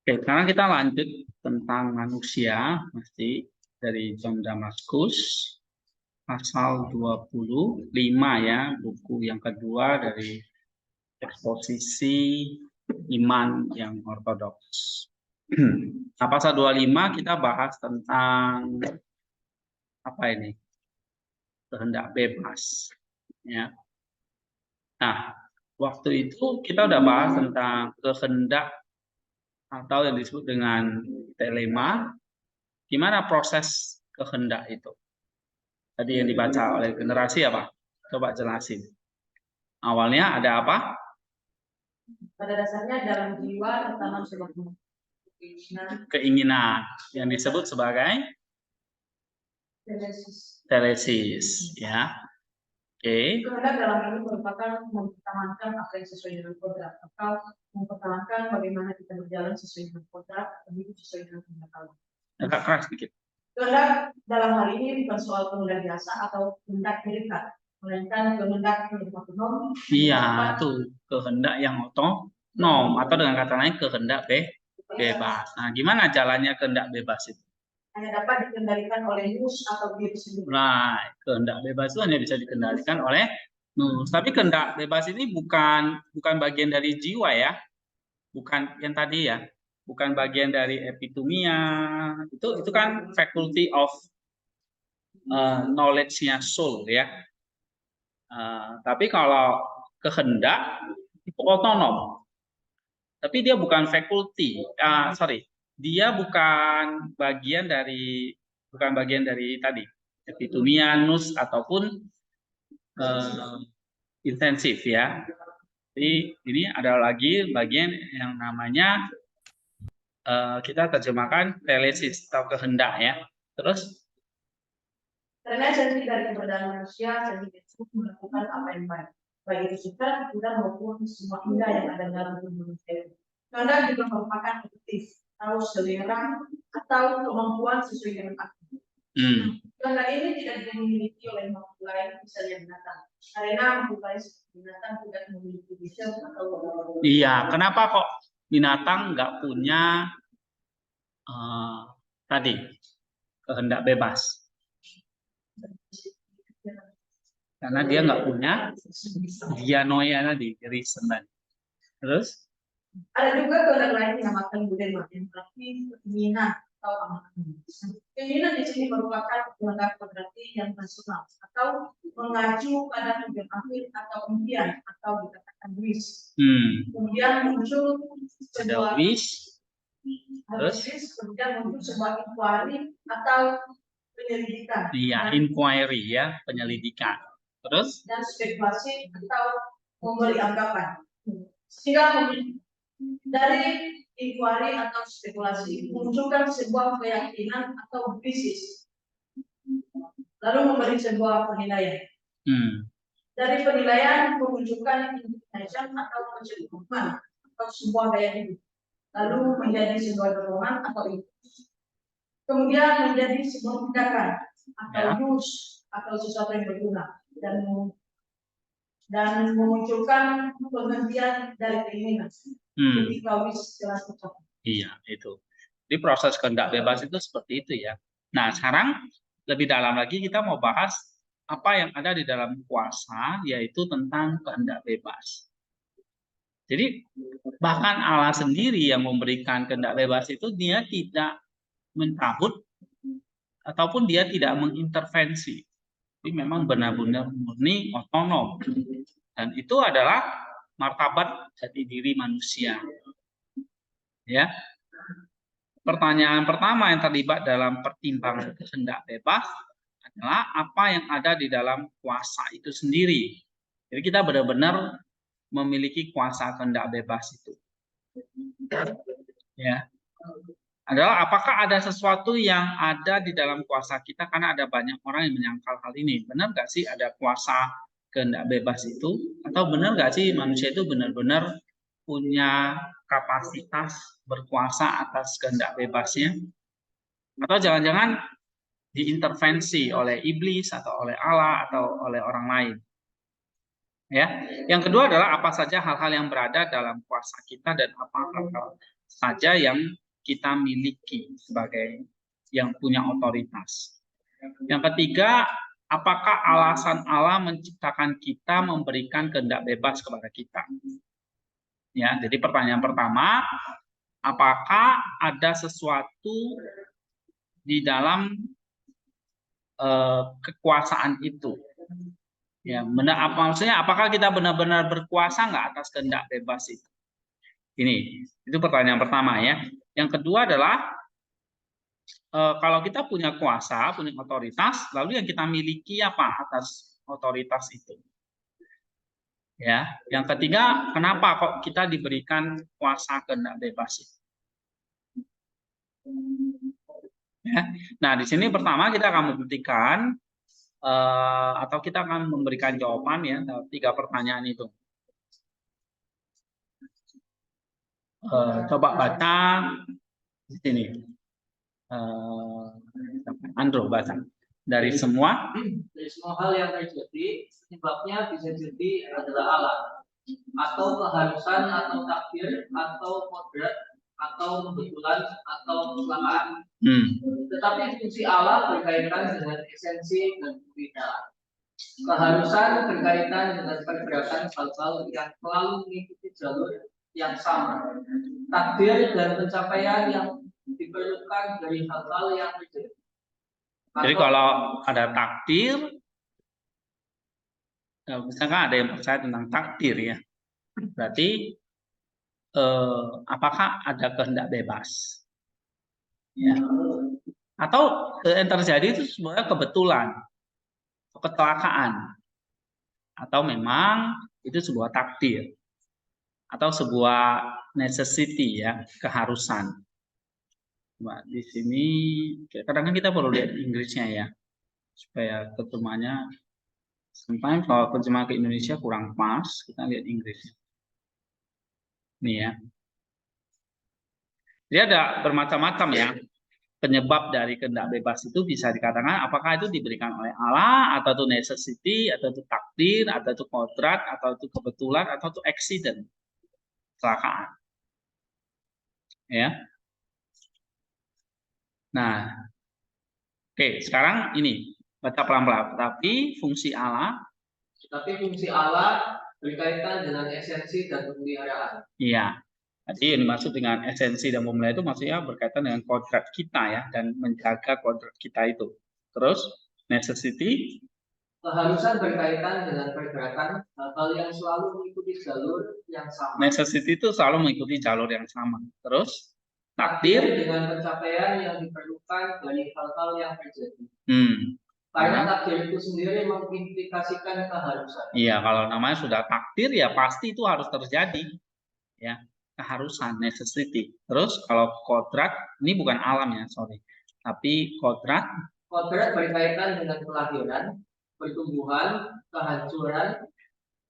Oke, sekarang kita lanjut tentang manusia, masih dari John Damaskus, pasal 25 ya, buku yang kedua dari eksposisi iman yang ortodoks. Nah, pasal 25 kita bahas tentang apa ini? Kehendak bebas. Ya. Nah, waktu itu kita udah bahas tentang kehendak atau yang disebut dengan telema. Gimana proses kehendak itu? Tadi yang dibaca oleh generasi apa? Coba jelasin. Awalnya ada apa? Pada dasarnya dalam jiwa tertanam sebuah keinginan yang disebut sebagai teresis, ya. Oke. Kehendak dalam ini merupakan mempertahankan apa yang sesuai dengan kodrat atau mempertahankan bagaimana kita berjalan sesuai dengan kodrat dan hidup sesuai dengan kehendak Allah. Agak keras sedikit. Kehendak dalam hal ini bukan soal kehendak biasa atau kehendak terikat, melainkan kehendak yang otonom. Iya, itu kehendak yang otonom atau dengan kata lain kehendak bebas. Nah, gimana jalannya kehendak bebas itu? Hanya dapat dikendalikan oleh nus atau diri sendiri. Nah, kehendak bebas itu hanya bisa dikendalikan oleh nus. Tapi kehendak bebas ini bukan bagian dari jiwa ya, bukan yang tadi ya, bukan bagian dari epitumia. Itu kan faculty of knowledge-nya soul ya. Tapi kalau kehendak itu otonom. Tapi dia bukan faculty. Dia bukan bagian dari tadi epitumia, nus ataupun intensif ya. Jadi ini ada lagi bagian yang namanya kita terjemahkan telesis atau kehendak ya. Terus karena janji dari keberadaan manusia, janji Yesus melakukan apa yang baik, baik itu suka tidak maupun semua indah yang ada dalam tubuh manusia. Kehendak juga merupakan efektif, atau selera atau kemampuan sesuai dengan aku. Kehendak ini tidak dimiliki oleh makhluk lain, misalnya binatang. Karena makhluk lain seperti binatang tidak memiliki vision atau. Iya, kenapa kok binatang nggak punya tadi kehendak bebas? Karena dia nggak punya dianoia tadi, reason tadi. Terus? Ada juga kehendak lain yang dinamakan budema, yang berarti keinginan atau amanah. Keinginan di sini merupakan kehendak berarti yang personal atau mengacu pada tujuan akhir atau impian atau dikatakan wish. Kemudian muncul sebuah wish. Terus? Kemudian muncul sebuah inquiry atau penyelidikan. Iya, inquiry ya, penyelidikan. Terus? Dan spekulasi atau memberi anggapan. Sehingga dari inquiry atau spekulasi munculkan sebuah keyakinan atau bisnis, lalu memberi sebuah penilaian. Dari penilaian memunculkan intention atau kecenderungan atau sebuah gaya hidup, lalu menjadi sebuah dorongan atau impuls, kemudian menjadi sebuah tindakan atau use atau sesuatu yang berguna, dan memunculkan penghentian dari keinginan ketika wish telah tercapai. Iya, itu. Di proses kehendak bebas itu seperti itu ya. Nah, sekarang lebih dalam lagi kita mau bahas apa yang ada di dalam kuasa, yaitu tentang kehendak bebas. Jadi bahkan Allah sendiri yang memberikan kehendak bebas itu, dia tidak mencabut ataupun dia tidak mengintervensi. Jadi memang benar-benar murni otonom. Dan itu adalah martabat jati diri manusia. Ya. Pertanyaan pertama yang terlibat dalam pertimbangan kehendak bebas adalah apa yang ada di dalam kuasa itu sendiri. Jadi kita benar-benar memiliki kuasa kehendak bebas itu. Ya. Adalah apakah ada sesuatu yang ada di dalam kuasa kita, karena ada banyak orang yang menyangkal hal ini. Benar nggak sih ada kuasa kehendak bebas itu? Atau benar nggak sih manusia itu benar-benar punya kapasitas berkuasa atas kehendak bebasnya? Atau jangan-jangan diintervensi oleh iblis atau oleh Allah atau oleh orang lain? Ya. Yang kedua adalah apa saja hal-hal yang berada dalam kuasa kita dan apa hal-hal saja yang kita miliki sebagai yang punya otoritas. Yang ketiga, apakah alasan Allah menciptakan kita memberikan kehendak bebas kepada kita? Ya, jadi pertanyaan pertama, apakah ada sesuatu di dalam kekuasaan itu? Ya, maksudnya apakah kita benar-benar berkuasa nggak atas kehendak bebas itu? Itu pertanyaan pertama ya. Yang kedua adalah kalau kita punya kuasa, punya otoritas, lalu yang kita miliki apa atas otoritas itu? Ya, yang ketiga, kenapa kok kita diberikan kuasa kehendak bebas itu? Ya. Nah, di sini pertama kita akan membuktikan atau kita akan memberikan jawaban ya 3 pertanyaan itu. Coba baca di sini. Andro baca. Dari semua hal yang terjadi, penyebabnya bisa jadi adalah Allah, atau keharusan, atau takdir, atau kodrat, atau kebetulan, atau kecelakaan. Tetapi fungsi Allah berkaitan dengan esensi dan kebenaran. Keharusan berkaitan dengan pergerakan hal-hal yang selalu mengikuti jalur yang sama. Takdir dan pencapaian yang diperlukan dari hal-hal yang terjadi. Jadi kalau ada takdir, misalkan ada yang percaya tentang takdir ya, berarti apakah ada kehendak bebas? Ya. Atau yang terjadi itu sebenarnya kebetulan, kecelakaan, atau memang itu sebuah takdir, atau sebuah necessity ya, keharusan. Nah, di sini kadang-kadang kita perlu lihat Inggrisnya ya, supaya terjemahannya. Sometimes kalau terjemah ke Indonesia kurang pas, kita lihat Inggris. Nih ya. Jadi ada bermacam-macam ya penyebab dari kehendak bebas itu, bisa dikatakan apakah itu diberikan oleh Allah, atau itu necessity, atau itu takdir, atau itu kodrat, atau itu kebetulan, atau itu accident, kecelakaan. Ya. Nah, oke, sekarang ini baca pelan-pelan. Tapi fungsi Allah berkaitan dengan esensi dan pemeliharaan. Iya. Jadi yang dimaksud dengan esensi dan pemeliharaan itu maksudnya berkaitan dengan kodrat kita ya, dan menjaga kodrat kita itu. Terus necessity, keharusan berkaitan dengan pergerakan hal yang selalu mengikuti jalur yang sama. Necessity itu selalu mengikuti jalur yang sama. Terus takdir dengan pencapaian yang diperlukan dari hal-hal yang terjadi. Karena takdir itu sendiri mengimplikasikan keharusan. Iya, kalau namanya sudah takdir ya pasti itu harus terjadi. Ya, keharusan, necessity. Terus kalau kodrat, ini bukan alam ya, sorry. Tapi kodrat berkaitan dengan kelahiran, pertumbuhan, kehancuran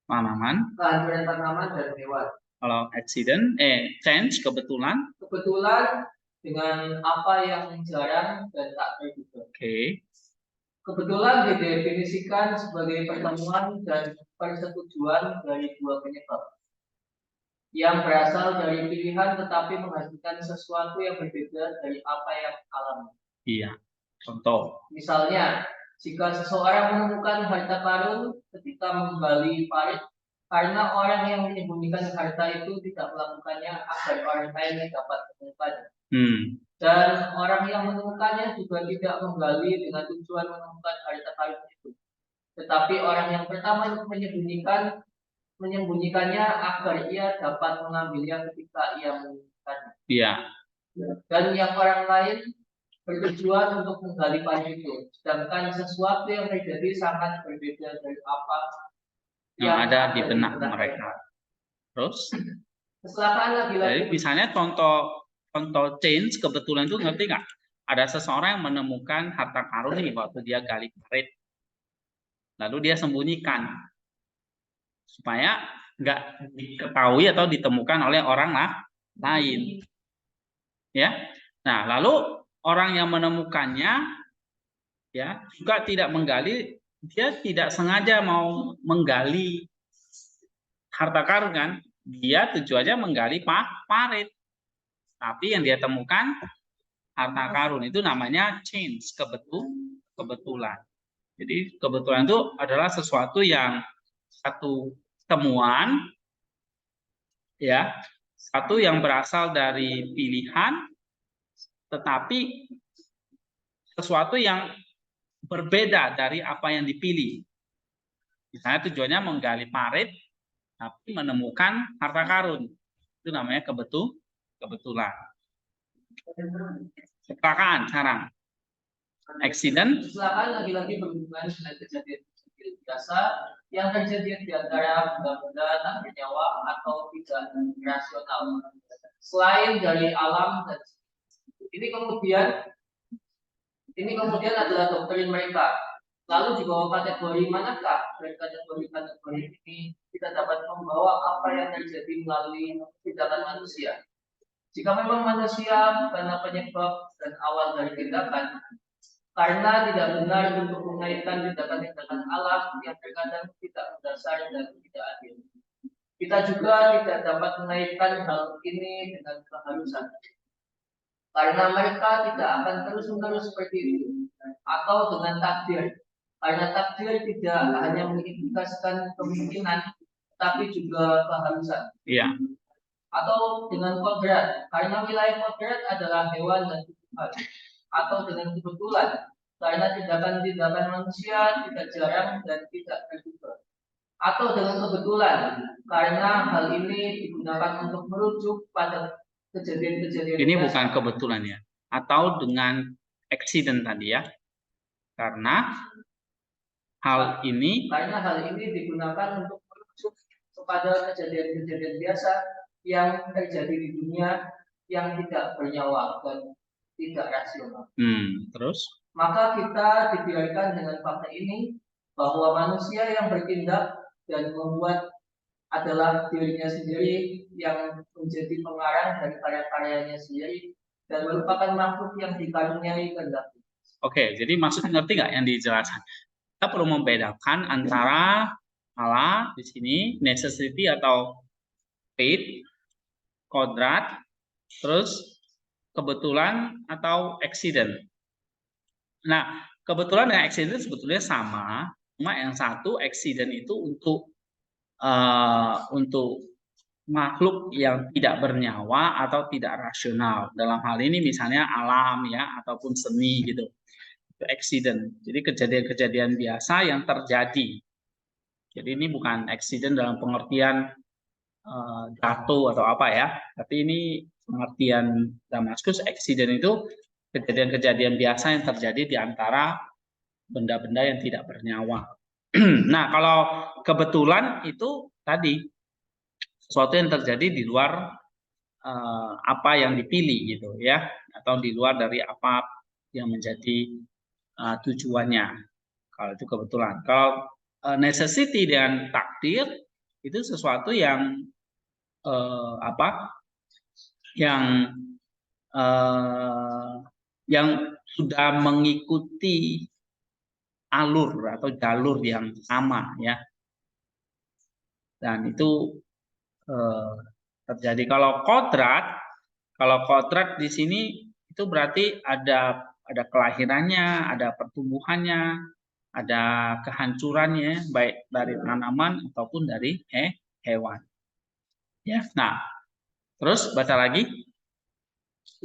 tanaman dan hewan. Kalau accident, change, kebetulan dengan apa yang jarang dan tak terduga. Oke. Kebetulan didefinisikan sebagai pertemuan dan persetujuan dari dua penyebab yang berasal dari pilihan tetapi menghasilkan sesuatu yang berbeda dari apa yang alami. Iya. Contoh. Misalnya, jika seseorang menemukan harta karun ketika menggali parit, karena orang yang menyembunyikan harta itu tidak melakukannya agar orang lain dapat menemukannya. Dan orang yang menemukannya juga tidak menggali dengan tujuan menemukan harta karun itu. Tetapi orang yang pertama menyembunyikannya agar ia dapat mengambilnya ketika ia menemukannya. Iya. Dan yang orang lain bertujuan untuk menggali parit itu. Sedangkan sesuatu yang terjadi sangat berbeda dari apa yang ada di benak mereka. Terus? Kecelakaan lagi-lagi. Jadi misalnya contoh change, kebetulan itu ngerti nggak? Ada seseorang yang menemukan harta karun nih waktu dia gali parit. Lalu dia sembunyikan. Supaya nggak diketahui atau ditemukan oleh orang lain. Ya. Nah, lalu orang yang menemukannya ya juga tidak menggali, dia tidak sengaja mau menggali harta karun kan, dia tujuannya menggali parit. Tapi yang dia temukan harta karun itu namanya chance, kebetulan. Jadi kebetulan itu adalah sesuatu yang satu temuan, ya, satu yang berasal dari pilihan, tetapi sesuatu yang berbeda dari apa yang dipilih. Misalnya tujuannya menggali parit, tapi menemukan harta karun. Itu namanya kebetulan. Kecelakaan, sekarang. Accident. Kecelakaan lagi-lagi berhubungan dengan kejadian biasa yang terjadi di antara benda-benda tak bernyawa atau tidak rasional. Selain dari alam dan ini kemudian adalah doktrin mereka. Lalu di bawah kategori manakah dari kategori ini kita dapat membawa apa yang terjadi melalui tindakan manusia? Jika memang manusia karena penyebab dan awal dari tindakan, karena tidak benar untuk mengaitkan tindakan-tindakan alam yang terkadang tidak berdasar dan tidak adil. Kita juga tidak dapat mengaitkan hal ini dengan keharusan. Karena mereka tidak akan terus-menerus seperti itu. Atau dengan takdir. Karena takdir tidak hanya mengindikasikan kemungkinan, tapi juga keharusan. Iya. Atau dengan kodrat. Karena wilayah kodrat adalah hewan dan Tuhan. Atau dengan kebetulan, karena tindakan-tindakan manusia tidak jarang dan tidak terduga. Atau dengan kebetulan, karena hal ini digunakan untuk merujuk pada kejadian-kejadian. Ini bukan kebetulan ya, atau dengan accident tadi ya, karena hal ini digunakan untuk merujuk kepada kejadian-kejadian biasa yang terjadi di dunia yang tidak bernyawa dan tidak rasional. Terus? Maka kita dibiarkan dengan fakta ini bahwa manusia yang bertindak dan membuat adalah dirinya sendiri yang menjadi pengarang dari karya-karyanya sendiri dan merupakan makhluk yang dikaruniai kehendak. Oke, jadi maksudnya ngerti nggak yang dijelaskan? Kita perlu membedakan antara Allah di sini necessity atau fate, kodrat, terus kebetulan atau accident. Nah, kebetulan dan accident sebetulnya sama, cuma yang satu accident itu untuk makhluk yang tidak bernyawa atau tidak rasional. Dalam hal ini misalnya alam ya ataupun seni gitu. Itu accident. Jadi kejadian-kejadian biasa yang terjadi. Jadi ini bukan accident dalam pengertian jatuh atau apa ya, tapi ini pengertian Damaskus accident itu kejadian-kejadian biasa yang terjadi di antara benda-benda yang tidak bernyawa. Nah, kalau kebetulan itu tadi sesuatu yang terjadi di luar apa yang dipilih gitu ya, atau di luar dari apa yang menjadi tujuannya. Kalau itu kebetulan. Kalau necessity dan takdir itu sesuatu yang yang sudah mengikuti alur atau jalur yang sama ya, dan itu terjadi. Kalau kodrat di sini itu berarti ada kelahirannya, ada pertumbuhannya, ada kehancurannya baik dari tanaman ataupun dari hewan. Ya, nah, terus baca lagi.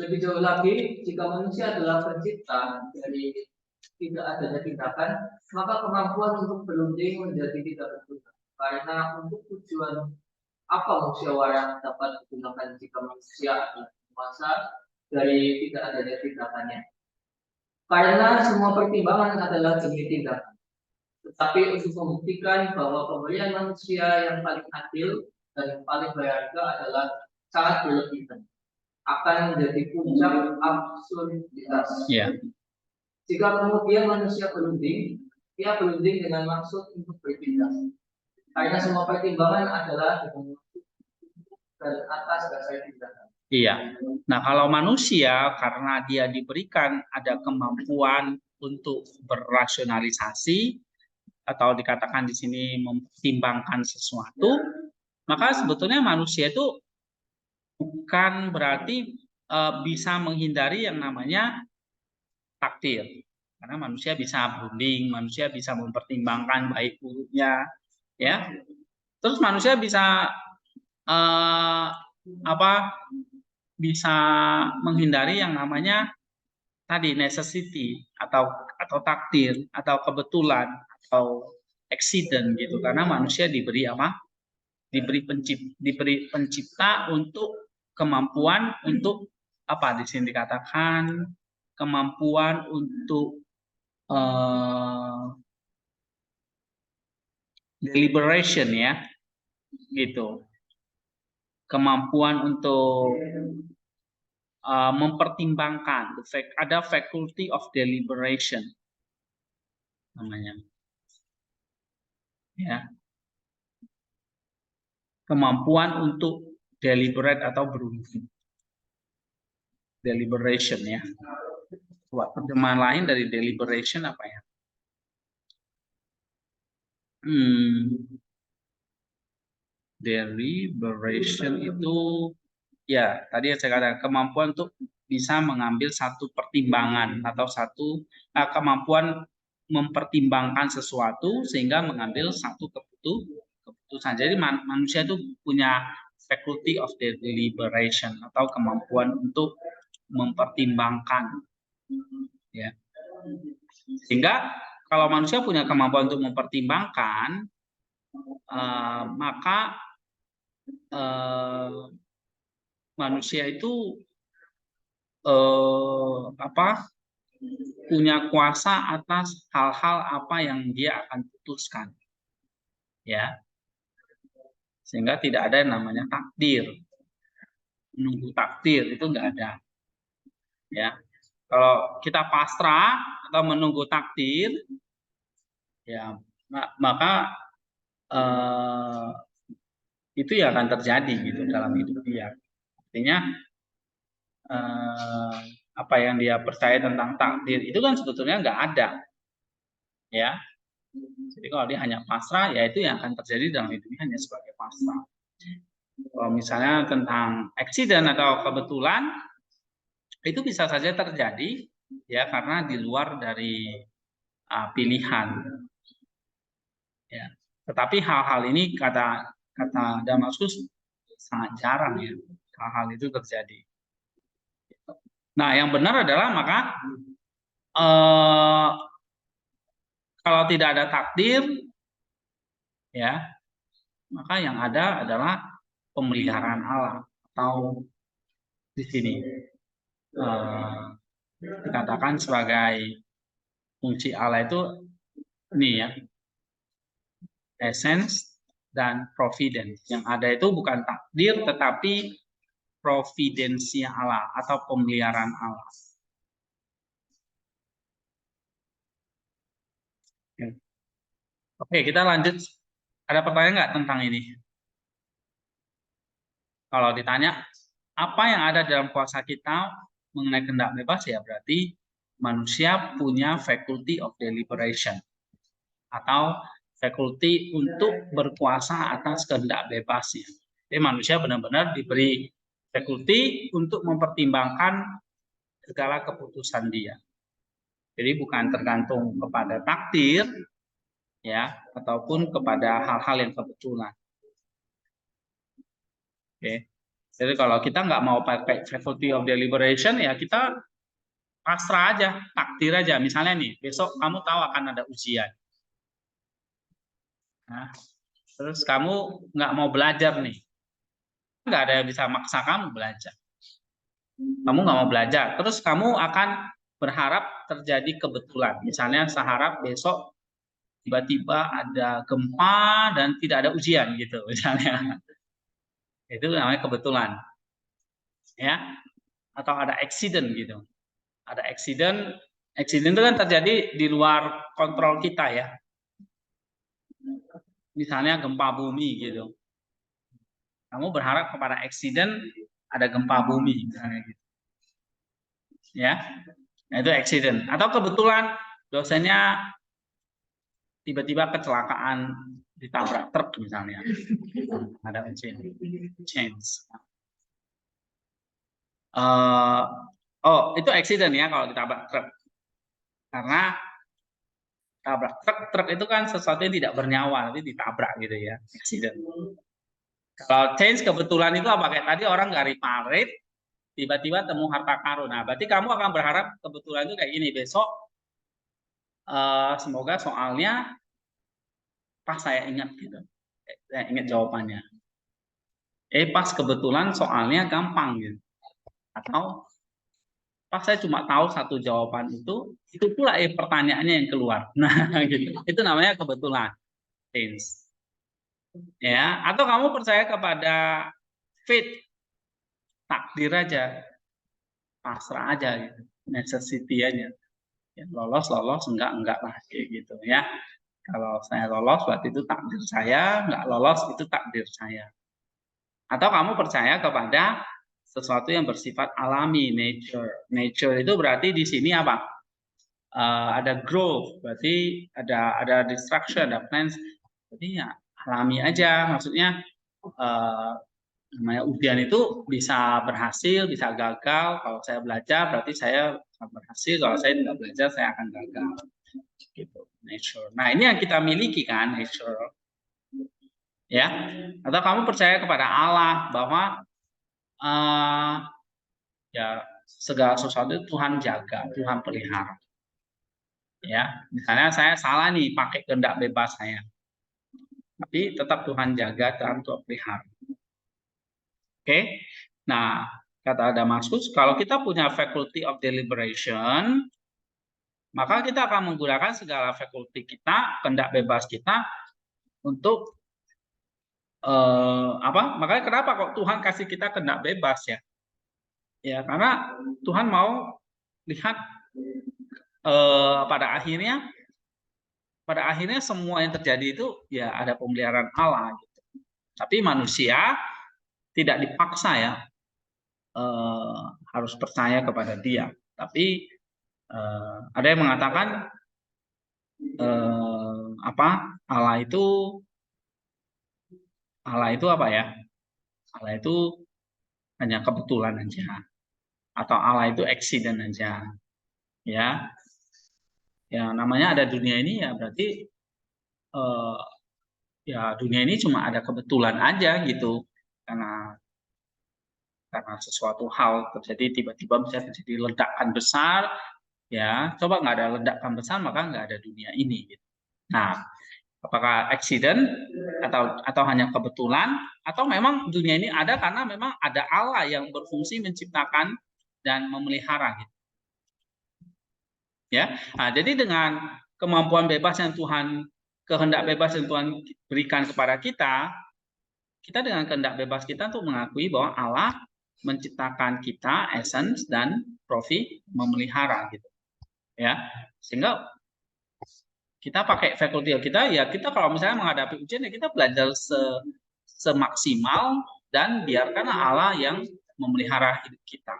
Lebih jauh lagi, jika manusia adalah pencipta dari tidak adanya tindakan, maka kemampuan untuk berunding menjadi tidak berguna. Karena untuk tujuan apa musyawarah dapat digunakan jika manusia adalah penguasa dari tidak adanya tindakannya? Karena semua pertimbangan adalah demi tindakan. Tetapi untuk membuktikan bahwa pemberian manusia yang paling adil dan yang paling berharga adalah sangat berlebihan, akan menjadi puncak absurditas. Yeah. Jika kemudian manusia berunding, dia berunding dengan maksud untuk bertindak. Karena semua pertimbangan adalah dengan maksud dan atas dasar tindakan. Iya. Nah, kalau manusia karena dia diberikan ada kemampuan untuk berasionalisasi atau dikatakan di sini mempertimbangkan sesuatu, maka sebetulnya manusia itu bukan berarti bisa menghindari yang namanya takdir. Karena manusia bisa berunding, manusia bisa mempertimbangkan baik buruknya, ya. Terus manusia bisa bisa menghindari yang namanya tadi necessity atau takdir atau kebetulan atau accident gitu. Karena manusia diberi apa? Diberi pencipta untuk kemampuan untuk apa di sini dikatakan kemampuan untuk deliberation ya, gitu. Kemampuan untuk mempertimbangkan, ada faculty of deliberation namanya, ya. Kemampuan untuk deliberate atau berunding, deliberation ya. Buat terjemahan lain dari deliberation apa ya? Deliberation itu ya tadi saya katakan kemampuan untuk bisa mengambil satu pertimbangan atau kemampuan mempertimbangkan sesuatu sehingga mengambil satu keputusan. Jadi manusia itu punya faculty of deliberation atau kemampuan untuk mempertimbangkan, ya. Sehingga kalau manusia punya kemampuan untuk mempertimbangkan, maka manusia itu punya kuasa atas hal-hal apa yang dia akan putuskan, ya. Sehingga tidak ada yang namanya takdir, menunggu takdir itu nggak ada, ya. Kalau kita pasrah atau menunggu takdir, ya maka itu ya akan terjadi gitu dalam hidup dia. Artinya apa yang dia percaya tentang takdir itu kan sebetulnya nggak ada, ya. Jadi kalau dia hanya pasrah, ya itu yang akan terjadi dalam hidupnya hanya sebagai pasrah. Kalau misalnya tentang accident atau kebetulan, itu bisa saja terjadi, ya karena di luar dari pilihan, ya. Tetapi hal-hal ini kata Damaskus sangat jarang ya hal-hal itu terjadi. Nah, yang benar adalah maka kalau tidak ada takdir, ya, maka yang ada adalah pemeliharaan Allah atau di sini dikatakan sebagai fungsi Allah itu ini ya, essence dan providence. Yang ada itu bukan takdir tetapi providensia Allah atau pemeliharaan Allah. Oke, kita lanjut. Ada pertanyaan nggak tentang ini? Kalau ditanya, apa yang ada dalam kuasa kita mengenai kehendak bebas, ya berarti manusia punya faculty of deliberation atau faculty untuk berkuasa atas kehendak bebasnya. Jadi manusia benar-benar diberi faculty untuk mempertimbangkan segala keputusan dia. Jadi bukan tergantung kepada takdir, ya, ataupun kepada hal-hal yang kebetulan. Oke. Jadi kalau kita nggak mau pakai faculty of deliberation, ya kita pasrah aja, takdir aja. Misalnya nih, besok kamu tahu akan ada ujian. Nah, terus kamu nggak mau belajar nih, nggak ada yang bisa maksa kamu belajar. Kamu nggak mau belajar, terus kamu akan berharap terjadi kebetulan. Misalnya seharap besok tiba-tiba ada gempa dan tidak ada ujian gitu, misalnya. Itu namanya kebetulan, ya. Atau ada accident gitu. Ada accident itu kan terjadi di luar kontrol kita ya. Misalnya gempa bumi gitu. Kamu berharap kepada accident ada gempa bumi misalnya gitu. Ya. Nah, itu accident. Atau kebetulan dosennya tiba-tiba kecelakaan ditabrak truk misalnya. Ada chance. Oh, itu accident ya kalau ditabrak truk. Karena tabrak truk itu kan sesuatu yang tidak bernyawa, tapi ditabrak gitu ya, accident. Kalau change kebetulan itu apa? Kayak tadi orang nggak repair, tiba-tiba temu harta karun. Nah, berarti kamu akan berharap kebetulan itu kayak gini. Besok semoga soalnya pas saya ingat gitu. Saya ingat jawabannya. Pas kebetulan soalnya gampang gitu. Atau pas saya cuma tahu satu jawaban itu pula pertanyaannya yang keluar. Nah, gitu. Itu namanya kebetulan. Change. Ya, atau kamu percaya kepada fate, takdir aja, pasrah aja gitu, necessity aja. Ya, lolos enggak lah kayak gitu ya. Kalau saya lolos berarti itu takdir saya, enggak lolos itu takdir saya. Atau kamu percaya kepada sesuatu yang bersifat alami, nature. Nature itu berarti di sini apa? Ada growth, berarti ada destruction, ada plants. Jadi ya alami aja, maksudnya namanya ujian itu bisa berhasil, bisa gagal. Kalau saya belajar berarti saya akan berhasil. Kalau saya tidak belajar saya akan gagal. Gitu, nature. Nah ini yang kita miliki kan, nature. Ya, atau kamu percaya kepada Allah bahwa ya segala sesuatu itu Tuhan jaga, Tuhan pelihara. Ya, misalnya saya salah nih pakai kehendak bebas saya, tapi tetap Tuhan jaga dan Tuhan pelihara. Oke, nah kata Damaskus, kalau kita punya faculty of deliberation, maka kita akan menggunakan segala faculty kita, kehendak bebas kita untuk Makanya kenapa kok Tuhan kasih kita kehendak bebas ya? Ya karena Tuhan mau lihat pada akhirnya semua yang terjadi itu ya ada pemeliharaan Allah. Gitu. Tapi manusia tidak dipaksa ya harus percaya kepada Dia. Tapi ada yang mengatakan Allah itu apa ya? Allah itu hanya kebetulan aja, atau Allah itu accident aja, ya. Ya namanya ada dunia ini ya berarti ya dunia ini cuma ada kebetulan aja gitu, karena sesuatu hal terjadi tiba-tiba bisa terjadi ledakan besar, ya coba nggak ada ledakan besar maka nggak ada dunia ini. Gitu. Nah apakah accident atau hanya kebetulan atau memang dunia ini ada karena memang ada Allah yang berfungsi menciptakan dan memelihara gitu. Ya. Nah, jadi dengan kemampuan bebas yang Tuhan, kehendak bebas yang Tuhan berikan kepada kita dengan kehendak bebas kita untuk mengakui bahwa Allah menciptakan kita essence dan profit memelihara gitu. Ya. Sehingga kita pakai faculty kita ya kita kalau misalnya menghadapi ujian ya kita belajar semaksimal dan biarkan Allah yang memelihara hidup kita.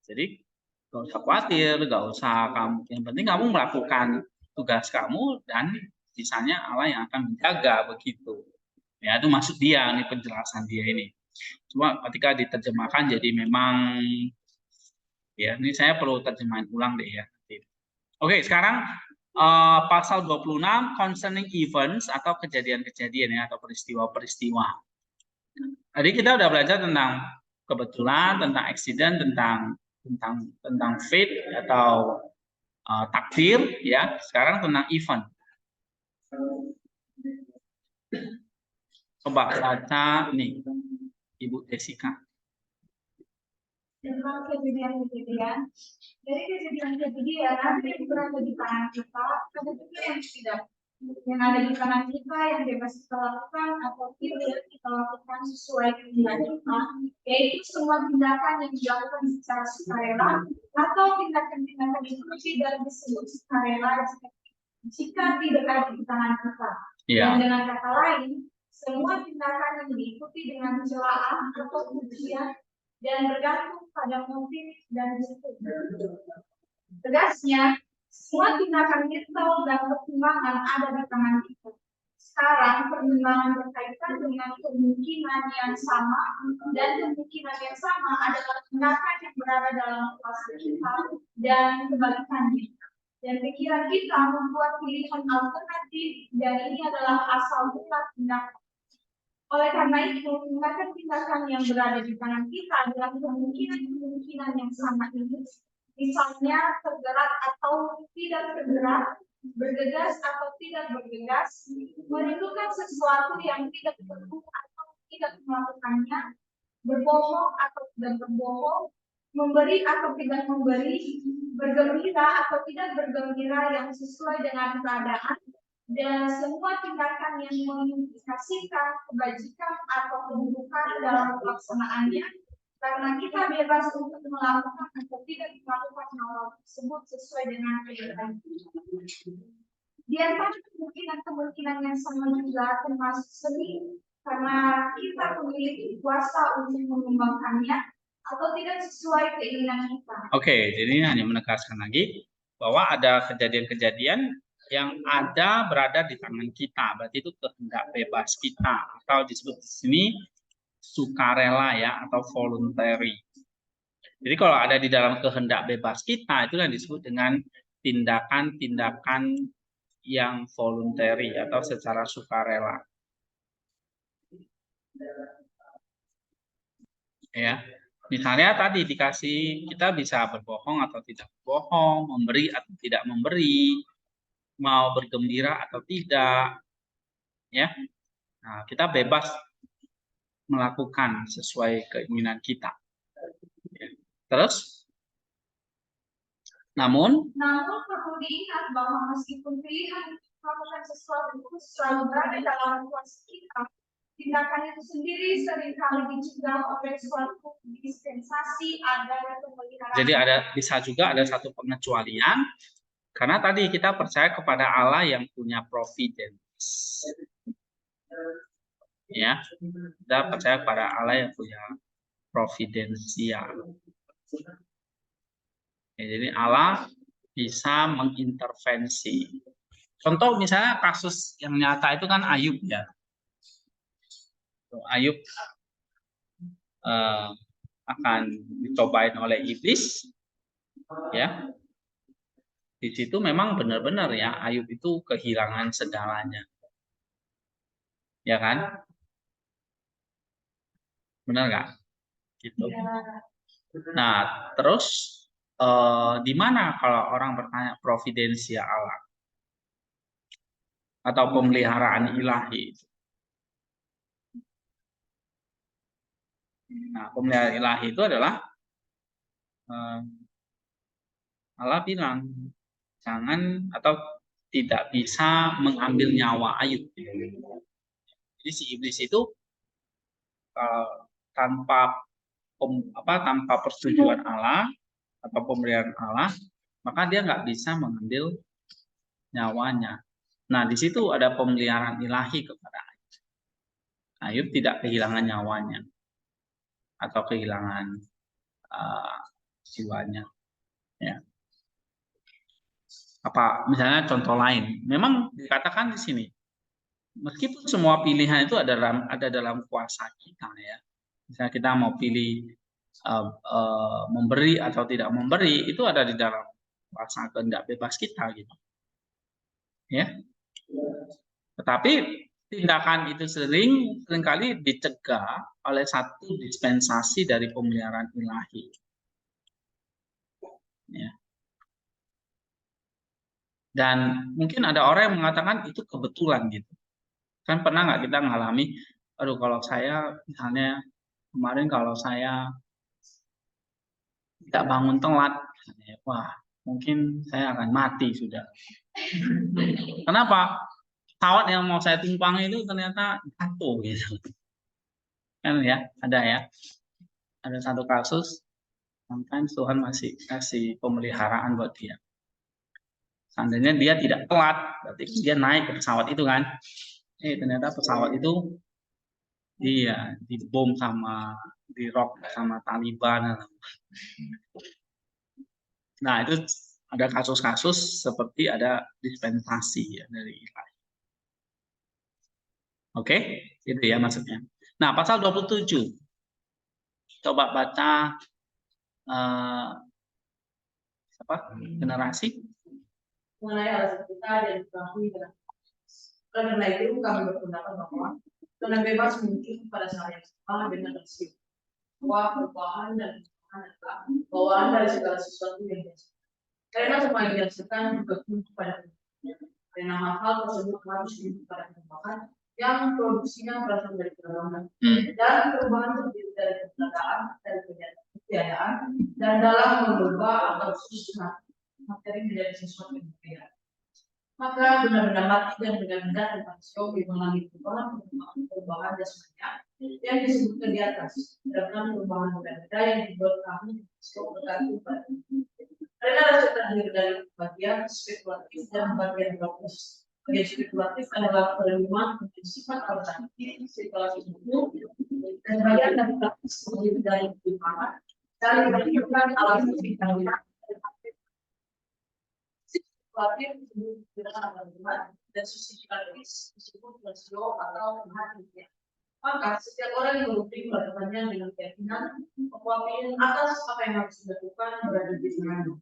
Jadi gak usah khawatir, gak usah kamu. Yang penting kamu melakukan tugas kamu dan sisanya Allah yang akan menjaga begitu. Ya itu maksud dia, ini penjelasan dia ini. Cuma ketika diterjemahkan jadi memang ya ini saya perlu terjemahin ulang deh ya. Oke, sekarang pasal 26 concerning events atau kejadian-kejadian ya atau peristiwa-peristiwa. Tadi kita udah belajar tentang kebetulan, tentang accident, tentang fate atau takdir ya. Sekarang tentang event. Coba baca nih Ibu Jessica. Tentang kejadian-kejadian, dari kejadian-kejadian ada yang berada di tangan kita, ada juga yang tidak. Yang ada di tangan kita yang bebas kita lakukan atau tidak kita lakukan sesuai kehendak kita, yaitu semua tindakan yang dilakukan secara sukarela atau tindakan-tindakan instruksi dan disebut sukarela jika tidak ada di tangan kita. Dan dengan kata lain, semua tindakan yang diikuti dengan celaan atau pujian dan bergantung pada motif dan disiplin. Tegasnya, semua tindakan mental dan pertimbangan ada di tangan kita. Sekarang pertimbangan berkaitan dengan kemungkinan yang sama dan kemungkinan yang sama adalah tindakan berada dalam kuasa kita dan kebalikannya. Dan pikiran kita membuat pilihan alternatif dan ini adalah asal mula tindakan. Oleh karena itu, tindakan-tindakan yang berada di tangan kita adalah kemungkinan-kemungkinan yang sama ini. Misalnya tergerak atau tidak tergerak, bergegas atau tidak bergegas, merindukan sesuatu yang tidak perlu atau tidak melakukannya, berbohong atau tidak berbohong, memberi atau tidak memberi, bergembira atau tidak bergembira yang sesuai dengan keadaan, dan semua tindakan yang mengindikasikan kebajikan atau keburukan dalam pelaksanaannya, karena kita bebas untuk melakukan atau tidak melakukan hal tersebut sesuai dengan keadaan. Di antara kemungkinan-kemungkinan yang sama juga termasuk seni, karena kita memiliki kuasa untuk mengembangkannya atau tidak sesuai keinginan kita. Oke, jadi hanya menegaskan lagi bahwa ada kejadian-kejadian yang ada berada di tangan kita, berarti itu kehendak bebas kita, atau disebut di sini sukarela ya, atau voluntary. Jadi kalau ada di dalam kehendak bebas kita, itu yang disebut dengan tindakan-tindakan yang voluntary atau secara sukarela. Ya, misalnya tadi dikasih, kita bisa berbohong atau tidak berbohong, memberi atau tidak memberi, mau bergembira atau tidak, ya. Nah, kita bebas melakukan sesuai keinginan kita. Terus, namun perlu diingat bahwa meskipun pilihan melakukan sesuatu itu selalu berada dalam kuasa kita, tindakan itu sendiri seringkali dicegah oleh suatu dispensasi agar pemeliharaan. Jadi bisa juga ada satu pengecualian, karena tadi kita percaya kepada Allah yang punya providence. Ya, kita percaya pada Allah yang punya providensial. Ya, jadi Allah bisa mengintervensi. Contoh misalnya kasus yang nyata itu kan Ayub ya. Ayub akan dicobain oleh iblis, ya. Di situ memang benar-benar ya Ayub itu kehilangan segalanya, ya kan? Benar nggak? Gitu. Nah, terus di mana kalau orang bertanya providensia Allah atau pemeliharaan ilahi? Nah, pemeliharaan ilahi itu adalah Allah bilang jangan atau tidak bisa mengambil nyawa Ayub. Jadi si iblis itu tanpa persetujuan Allah atau pemberian Allah, maka dia nggak bisa mengambil nyawanya. Nah, di situ ada pemeliharaan ilahi kepada Ayub. Ayub tidak kehilangan nyawanya atau kehilangan jiwanya. Ya. Apa misalnya contoh lain? Memang dikatakan di sini, meskipun semua pilihan itu ada dalam kuasa kita ya. Misalnya kita mau pilih memberi atau tidak memberi, itu ada di dalam kuasa kehendak bebas kita gitu. Ya. Tetapi tindakan itu seringkali dicegah oleh satu dispensasi dari pemeliharaan ilahi. Ya. Dan mungkin ada orang yang mengatakan itu kebetulan gitu. Kan pernah nggak kita mengalami, aduh kalau saya misalnya kemarin kalau saya tidak bangun telat, wah mungkin saya akan mati sudah. Kenapa? Pesawat yang mau saya tumpangi itu ternyata jatuh gitu. Kan ya, ada ya. Ada satu kasus, sometimes Tuhan masih kasih pemeliharaan buat dia. Seandainya dia tidak telat, berarti dia naik ke pesawat itu kan. Ternyata pesawat itu dia dibom sama dirok sama Taliban. Nah, itu ada kasus-kasus seperti ada dispensasi ya dari ilahi. Oke, itu ya maksudnya. Nah, pasal 27. Coba baca generasi. Mengenai alasan kita dan kami dengan karena itu kami berpendapat bahwa zona bebas muncul pada saat yang sama dengan rasio bahwa perubahan dan adalah bawaan dari segala sesuatu yang biasa. Karena semua yang dihasilkan bergantung pada karena hal-hal tersebut harus dihidup pada perubahan yang produksinya berasal dari perubahan dan perubahan terdiri dari keberadaan dari ketiadaan dan dalam mengubah atau susah materi menjadi sesuatu yang berbeda. Maka benda-benda mati dan benda-benda tentang show mengalami perubahan jasmania yang disebutkan di atas. Sedangkan perubahan benda-benda yang dibuat kami show bergantung pada karena rasa terdiri dari bagian spekulatif dan bagian logis. Bagian spekulatif adalah penemuan sifat alternatif spekulasi itu dan bagian dari praktis terdiri dari pertimbangan dan menunjukkan alasan spekulatif disebut dengan argumen dan sistematis disebut rasio atau penghakiman. Maka setiap orang yang beruping melakukannya dengan keyakinan bahwa pilihan atas apa yang harus dilakukan berada di tangannya.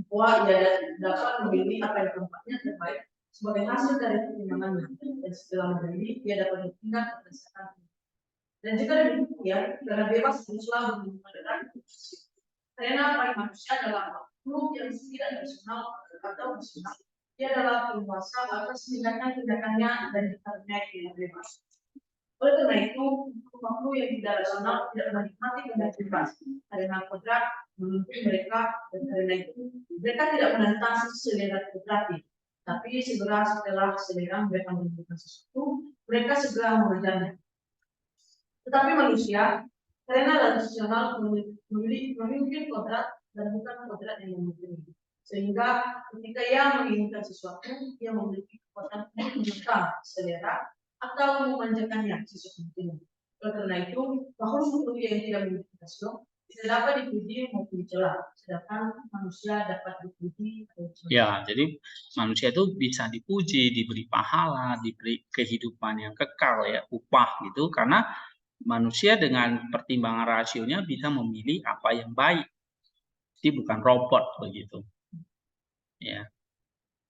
Bahwa ia dapat memilih apa yang tempatnya terbaik sebagai hasil dari pertimbangannya dan setelah memilih ia dapat bertindak berdasarkan. Dan jika demikian, karena bebas berusaha menggunakan karena bagi manusia adalah makhluk yang tidak rasional atau rasional. Dia adalah penguasa atas tindakan-tindakannya dan dikarenai dengan bebas. Oleh karena itu, makhluk yang tidak rasional tidak menikmati dengan bebas. Karena kodrat menuntut mereka dan karena itu mereka tidak menentang selera kodrati. Tapi segera setelah selera mereka menemukan sesuatu, mereka segera mengejarnya. Tetapi manusia karena rasional memiliki kodrat dan bukan kodrat yang memiliki. Sehingga ketika ia menginginkan sesuatu, ia memiliki kekuatan untuk menekan selera atau memanjakannya sesuatu mungkin. Oleh karena itu, makhluk yang tidak memiliki rasio tidak dapat dipuji maupun dicela, sedangkan manusia dapat dipuji atau dicela. Ya, jadi manusia itu bisa dipuji, diberi pahala, diberi kehidupan yang kekal ya, upah gitu, karena manusia dengan pertimbangan rasionya bisa memilih apa yang baik. Jadi bukan robot begitu. Ya.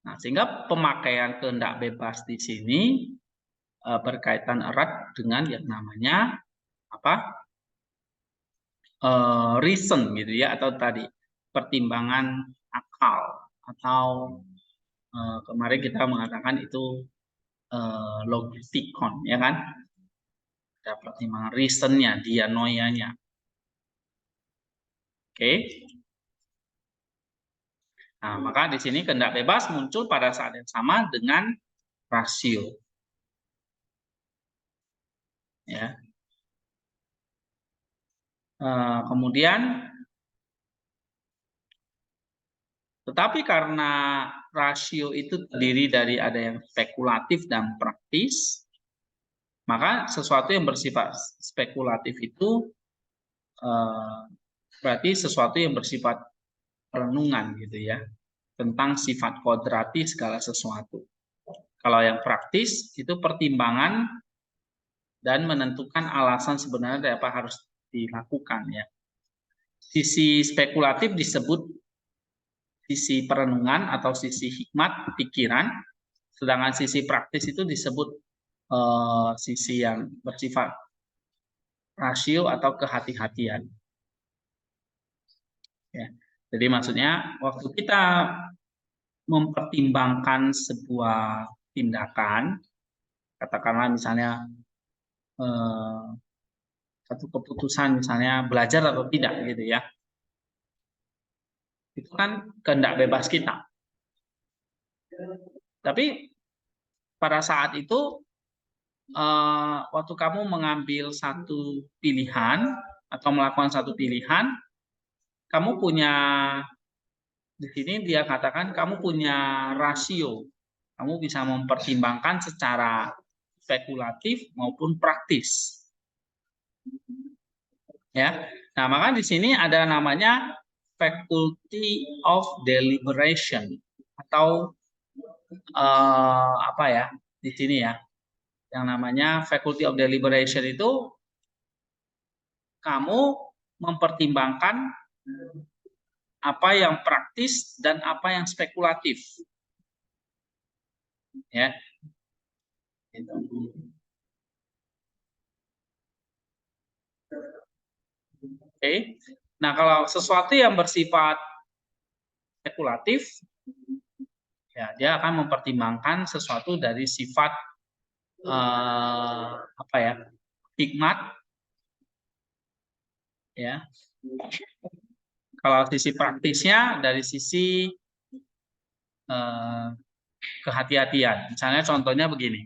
Nah, sehingga pemakaian kehendak bebas di sini berkaitan erat dengan yang namanya apa? Reason gitu ya, atau tadi pertimbangan akal, atau kemarin kita mengatakan itu logistikon, ya kan? Ada pertimbangan reasonnya, dianoianya. Oke. Nah, maka di sini kehendak bebas muncul pada saat yang sama dengan rasio. Ya. Kemudian, tetapi karena rasio itu terdiri dari ada yang spekulatif dan praktis, maka sesuatu yang bersifat spekulatif itu berarti sesuatu yang bersifat renungan gitu ya, tentang sifat kodrati segala sesuatu. Kalau yang praktis itu pertimbangan dan menentukan alasan sebenarnya dari apa harus dilakukan ya. Sisi spekulatif disebut sisi perenungan atau sisi hikmat pikiran, sedangkan sisi praktis itu disebut sisi yang bersifat rasio atau kehati-hatian. Ya. Jadi maksudnya waktu kita mempertimbangkan sebuah tindakan, katakanlah misalnya satu keputusan misalnya belajar atau tidak gitu ya, itu kan kehendak bebas kita. Tapi pada saat itu waktu kamu mengambil satu pilihan atau melakukan satu pilihan, kamu punya, di sini dia katakan kamu punya rasio, kamu bisa mempertimbangkan secara spekulatif maupun praktis. Ya, nah maka di sini ada namanya faculty of deliberation atau apa ya di sini ya, yang namanya faculty of deliberation itu kamu mempertimbangkan apa yang praktis dan apa yang spekulatif. Ya. Gitu. Oke. Nah, kalau sesuatu yang bersifat spekulatif, ya dia akan mempertimbangkan sesuatu dari sifat apa ya, hikmat, ya. Kalau sisi praktisnya dari sisi kehati-hatian. Misalnya contohnya begini.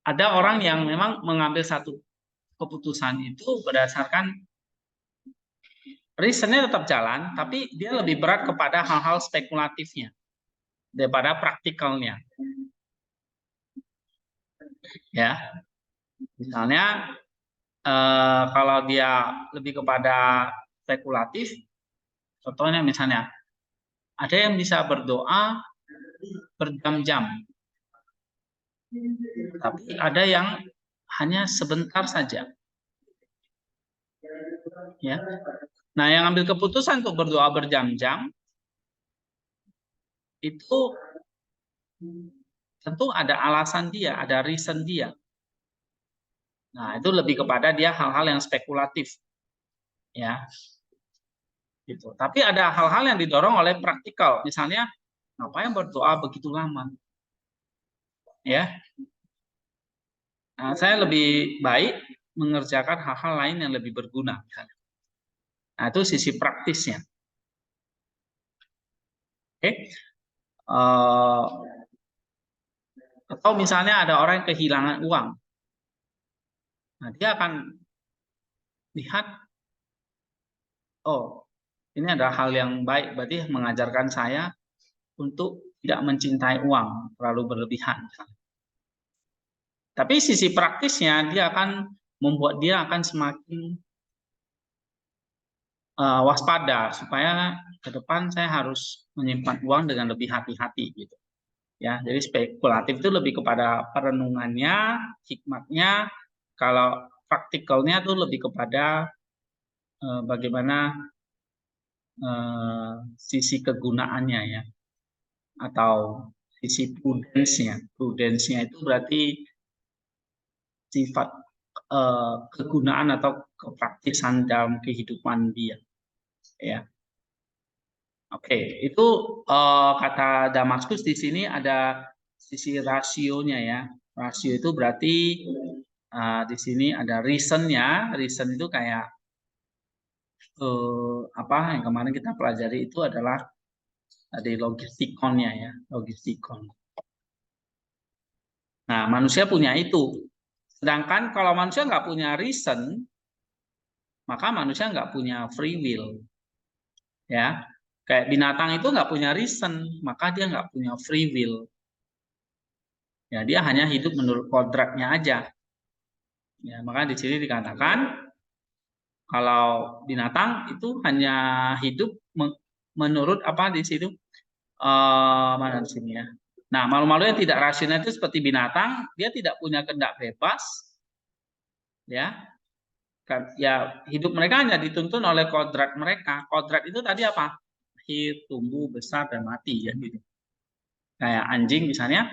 Ada orang yang memang mengambil satu keputusan itu berdasarkan reasonnya tetap jalan, tapi dia lebih berat kepada hal-hal spekulatifnya daripada praktikalnya. Ya, misalnya kalau dia lebih kepada spekulatif, contohnya misalnya ada yang bisa berdoa berjam-jam, tapi ada yang hanya sebentar saja. Ya. Nah, yang ambil keputusan untuk berdoa berjam-jam itu tentu ada alasan dia, ada reason dia. Nah, itu lebih kepada dia hal-hal yang spekulatif. Ya. Gitu. Tapi ada hal-hal yang didorong oleh praktikal. Misalnya, ngapain berdoa begitu lama? Ya. Nah, saya lebih baik mengerjakan hal-hal lain yang lebih berguna. Nah, itu sisi praktisnya. Oke. Atau misalnya ada orang yang kehilangan uang. Nah, dia akan lihat, oh, ini adalah hal yang baik, berarti mengajarkan saya untuk tidak mencintai uang terlalu berlebihan. Tapi sisi praktisnya dia akan membuat dia akan semakin waspada supaya ke depan saya harus menyimpan uang dengan lebih hati-hati gitu. Ya, jadi spekulatif itu lebih kepada perenungannya, hikmatnya. Kalau praktikalnya itu lebih kepada bagaimana sisi kegunaannya ya, atau sisi prudence-nya. Prudence-nya itu berarti sifat kegunaan atau kepraktisan dalam kehidupan dia. Ya. Oke, itu kata Damaskus di sini ada sisi rasionya ya. Rasio itu berarti di sini ada reason-nya. Reason itu kayak apa yang kemarin kita pelajari itu adalah dari logistikonnya ya, logistikon. Nah, manusia punya itu. Sedangkan kalau manusia nggak punya reason, maka manusia nggak punya free will. Ya, kayak binatang itu nggak punya reason, maka dia nggak punya free will. Ya, dia hanya hidup menurut kodratnya aja. Ya, maka di sini dikatakan kalau binatang itu hanya hidup menurut apa di situ? Mana di sini ya? Nah, malu-malu yang tidak rasional itu seperti binatang, dia tidak punya kehendak bebas, ya. Ya, hidup mereka hanya dituntun oleh kodrat mereka. Kodrat itu tadi apa? Lahir, tumbuh, besar, dan mati ya gitu. Kayak anjing misalnya,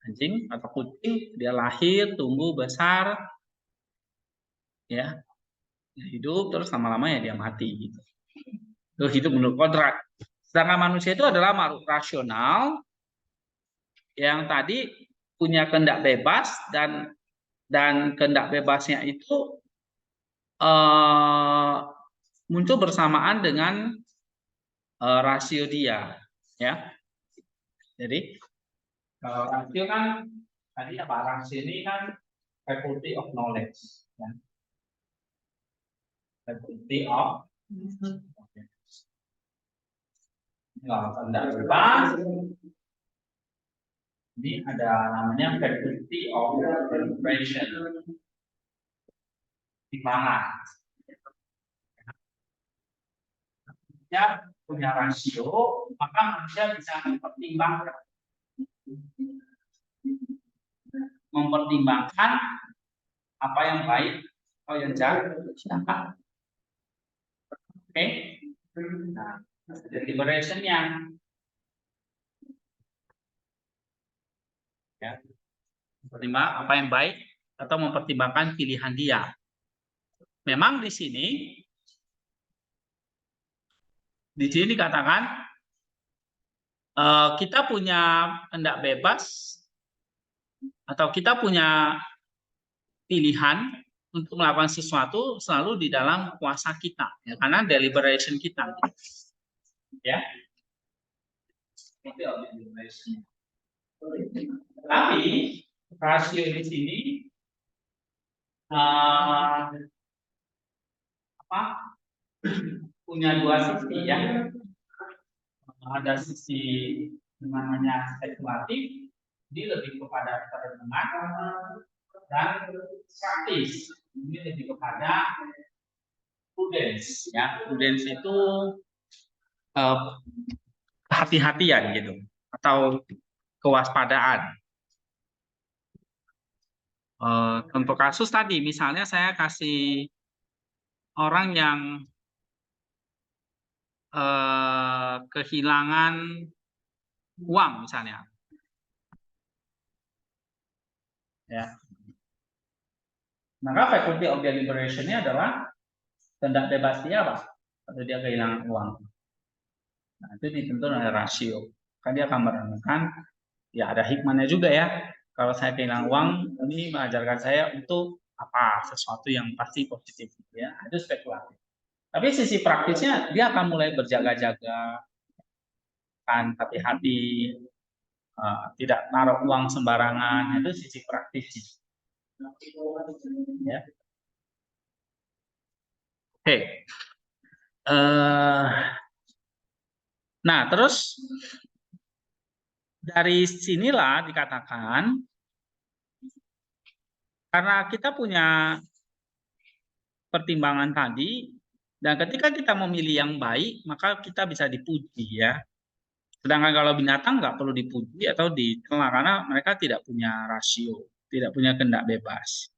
anjing atau kucing dia lahir, tumbuh, besar, ya, hidup terus lama-lama ya dia mati gitu. Itu hidup menurut kodrat. Sedangkan manusia itu adalah makhluk rasional yang tadi punya kehendak bebas dan kehendak bebasnya itu muncul bersamaan dengan rasio dia, ya. Jadi kalau rasio kan tadi apa? Rasio ini kan faculty of knowledge, ya. Faculty of kehendak bebas. Ini ada namanya faculty of impression, timbangan. Ya, punya rasio, maka manusia bisa mempertimbangkan apa yang baik, apa yang jahat. Oke, nah, deliberation-nya, ya, mempertimbangkan apa yang baik atau mempertimbangkan pilihan dia. Memang di sini dikatakan kita punya kehendak bebas atau kita punya pilihan untuk melakukan sesuatu selalu di dalam kuasa kita, ya, karena deliberation kita, ya. Tapi rasio di sini punya dua sisi, ya. Ada sisi namanya spekulatif, ini lebih kepada kerenungan, dan praktis, ini lebih kepada prudence, ya. Prudence itu hati-hatian gitu, atau kewaspadaan. Contoh kasus tadi, misalnya saya kasih orang yang kehilangan uang misalnya, ya. Maka faculty of deliberation-nya adalah kehendak bebas dia, Pak, atau dia kehilangan uang. Nah, itu ditentukan oleh rasio. Kan dia akan merenungkan, ya ada hikmahnya juga, ya. Kalau saya kehilangan uang, ini mengajarkan saya untuk apa? Sesuatu yang pasti positif, ya. Itu spekulatif. Tapi sisi praktisnya dia akan mulai berjaga-jaga, kan hati-hati, tidak naruh uang sembarangan. Itu sisi praktisnya. Ya. Oke. Nah, terus dari sinilah dikatakan karena kita punya pertimbangan tadi, dan ketika kita memilih yang baik, maka kita bisa dipuji, ya. Sedangkan kalau binatang nggak perlu dipuji atau dicela karena mereka tidak punya rasio, tidak punya kehendak bebas.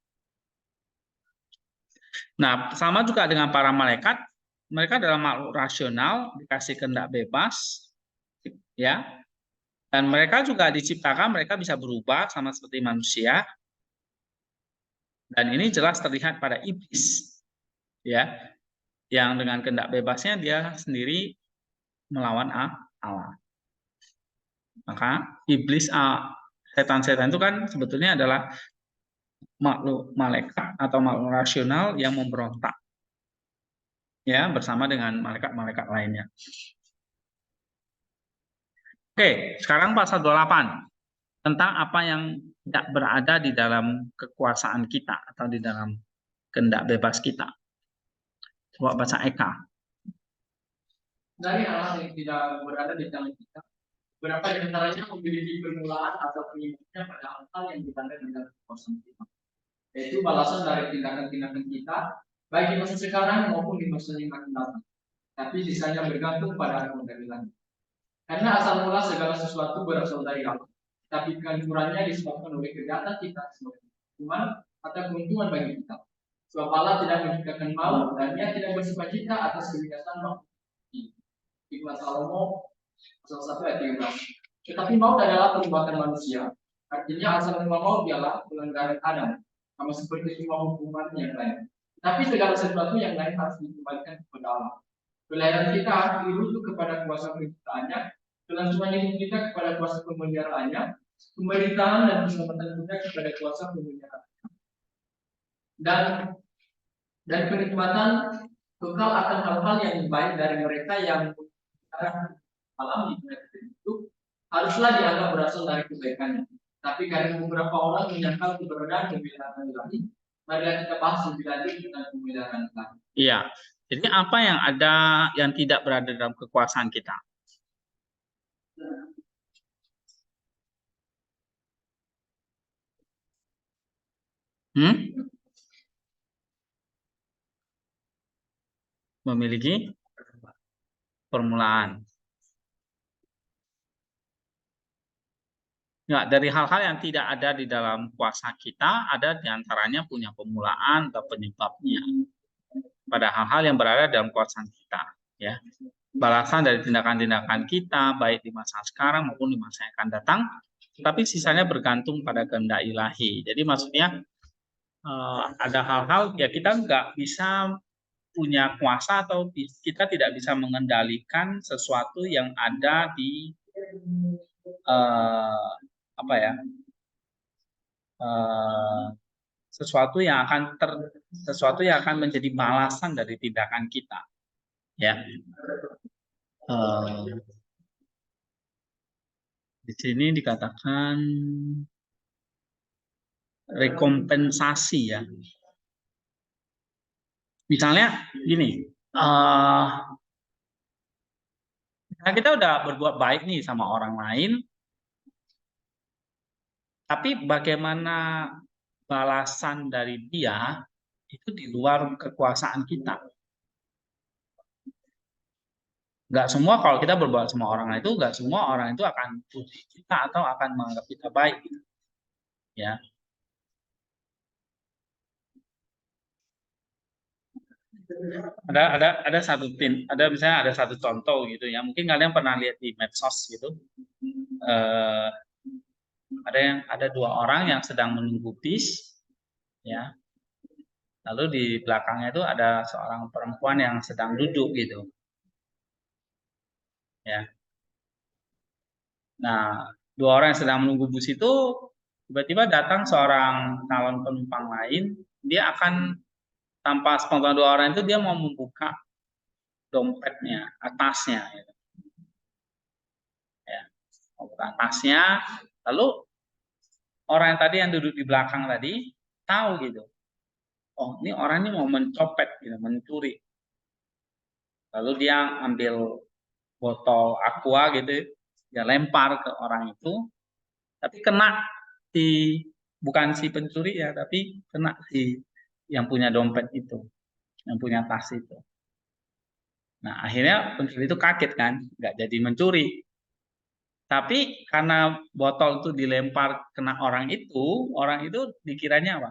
Nah, sama juga dengan para malaikat, mereka adalah makhluk rasional, dikasih kehendak bebas, ya. Dan mereka juga diciptakan, mereka bisa berubah sama seperti manusia. Dan ini jelas terlihat pada iblis, ya, yang dengan kehendak bebasnya dia sendiri melawan Allah. Maka iblis, setan-setan itu kan sebetulnya adalah makhluk malaikat atau makhluk rasional yang memberontak, ya, bersama dengan malaikat-malaikat lainnya. Oke, sekarang pasal 28 tentang apa yang tidak berada di dalam kekuasaan kita atau di dalam kehendak bebas kita. Coba baca Eka. Dari hal yang tidak berada di tangan kita, beberapa di antaranya memiliki permulaan atau penyebabnya pada hal yang berada di dalam kekuasaan kita, yaitu balasan dari tindakan-tindakan kita, baik di masa sekarang maupun di masa yang akan datang. Tapi sisanya bergantung pada pengadilan. Karena asal mula segala sesuatu berasal dari Allah, tapi kehancurannya disebabkan oleh kejahatan kita sebagai hukuman atau keuntungan bagi kita. Sebab Allah tidak menciptakan maut dan Dia tidak bersukacita atas kebinasaan maut. Hikmat Salomo pasal 1 ayat 13. Tetapi maut adalah perbuatan manusia. Artinya asal mula maut ialah pelanggaran Adam, sama seperti semua hukuman yang lain. Tapi segala sesuatu yang lain harus dikembalikan kepada Allah. Pelayanan kita harus dirujuk kepada kuasa penciptaannya, kelangsungan hidup kita kepada kuasa pemeliharaannya, pemerintahan dan keselamatan kita kepada kuasa pemeliharaannya, dan penikmatan kekal akan hal-hal yang baik dari mereka yang alami mereka itu haruslah dianggap berasal dari kebaikannya. Tapi karena beberapa orang menyangkal keberadaan pemeliharaan ilahi, mari kita bahas lebih lanjut tentang pemeliharaan ilahi. Iya. Jadi apa yang ada yang tidak berada dalam kekuasaan kita? Memiliki permulaan. Ya, dari hal-hal yang tidak ada di dalam kuasa kita, ada diantaranya punya pemulaan atau penyebabnya pada hal-hal yang berada dalam kuasa kita. Ya, balasan dari tindakan-tindakan kita, baik di masa sekarang maupun di masa yang akan datang, tapi sisanya bergantung pada kehendak ilahi. Jadi maksudnya ada hal-hal ya kita nggak bisa punya kuasa atau kita tidak bisa mengendalikan sesuatu yang ada di apa ya, sesuatu yang akan menjadi balasan dari tindakan kita, ya. Di sini dikatakan rekompensasi, ya. Misalnya gini, kita udah berbuat baik nih sama orang lain, tapi bagaimana balasan dari dia itu di luar kekuasaan kita. Nggak semua kalau kita berbuat sama orang itu, nggak semua orang itu akan puji kita atau akan menganggap kita baik, gitu. Ya. Ada misalnya ada satu contoh gitu ya. Mungkin kalian pernah lihat di medsos gitu. Ada dua orang yang sedang menunggu bis, ya. Lalu di belakangnya itu ada seorang perempuan yang sedang duduk gitu. Ya. Nah, dua orang yang sedang menunggu bus itu tiba-tiba datang seorang calon penumpang lain, dia akan tanpa spontan dua orang itu dia mau membuka dompetnya, atasnya gitu. Ya, membuka atasnya, lalu orang yang tadi yang duduk di belakang tadi tahu gitu. Oh, ini orang ini mau mencopet gitu, mencuri. Lalu dia ambil botol aqua gitu, dia lempar ke orang itu, tapi kena bukan si pencuri ya, tapi kena si yang punya dompet itu, yang punya tas itu. Nah, akhirnya pencuri itu kaget kan, nggak jadi mencuri. Tapi karena botol itu dilempar kena orang itu dikiranya apa?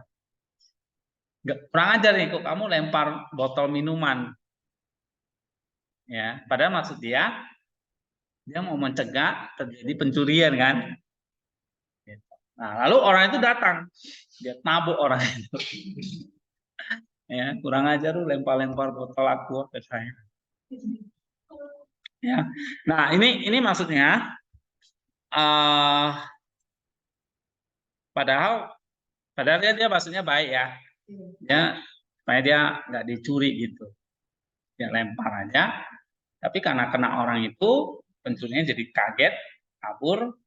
Nggak, kurang ajar nih, kok kamu lempar botol minuman. Ya, padahal maksud dia mau mencegah terjadi pencurian kan. Nah, lalu orang itu datang, dia tabuk orang itu. Ya, kurang ajar lu lempar-lempar botol aqua ke saya. Ya, nah ini maksudnya, padahal dia maksudnya baik ya, supaya dia nggak dicuri gitu, dia lempar aja. Tapi karena kena orang itu, pencurinya jadi kaget, kabur.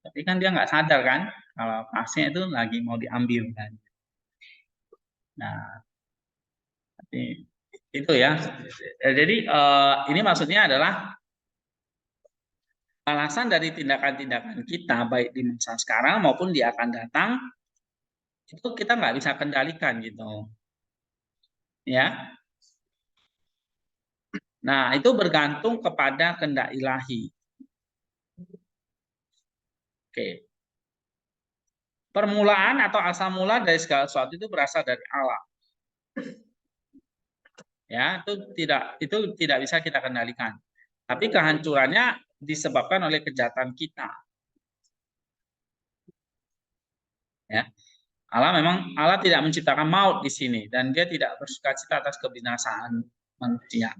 Tapi kan dia nggak sadar kan, kalau tasnya itu lagi mau diambil kan. Nah, itu ya. Jadi ini maksudnya adalah balasan dari tindakan-tindakan kita, baik di masa sekarang maupun di akan datang, itu kita nggak bisa kendalikan gitu. Ya. Nah, itu bergantung kepada kehendak ilahi. Oke. Permulaan atau asal mula dari segala sesuatu itu berasal dari Allah. Ya, itu tidak bisa kita kendalikan. Tapi kehancurannya disebabkan oleh kejahatan kita. Ya. Allah tidak menciptakan maut di sini dan dia tidak bersukacita atas kebinasaan manusia.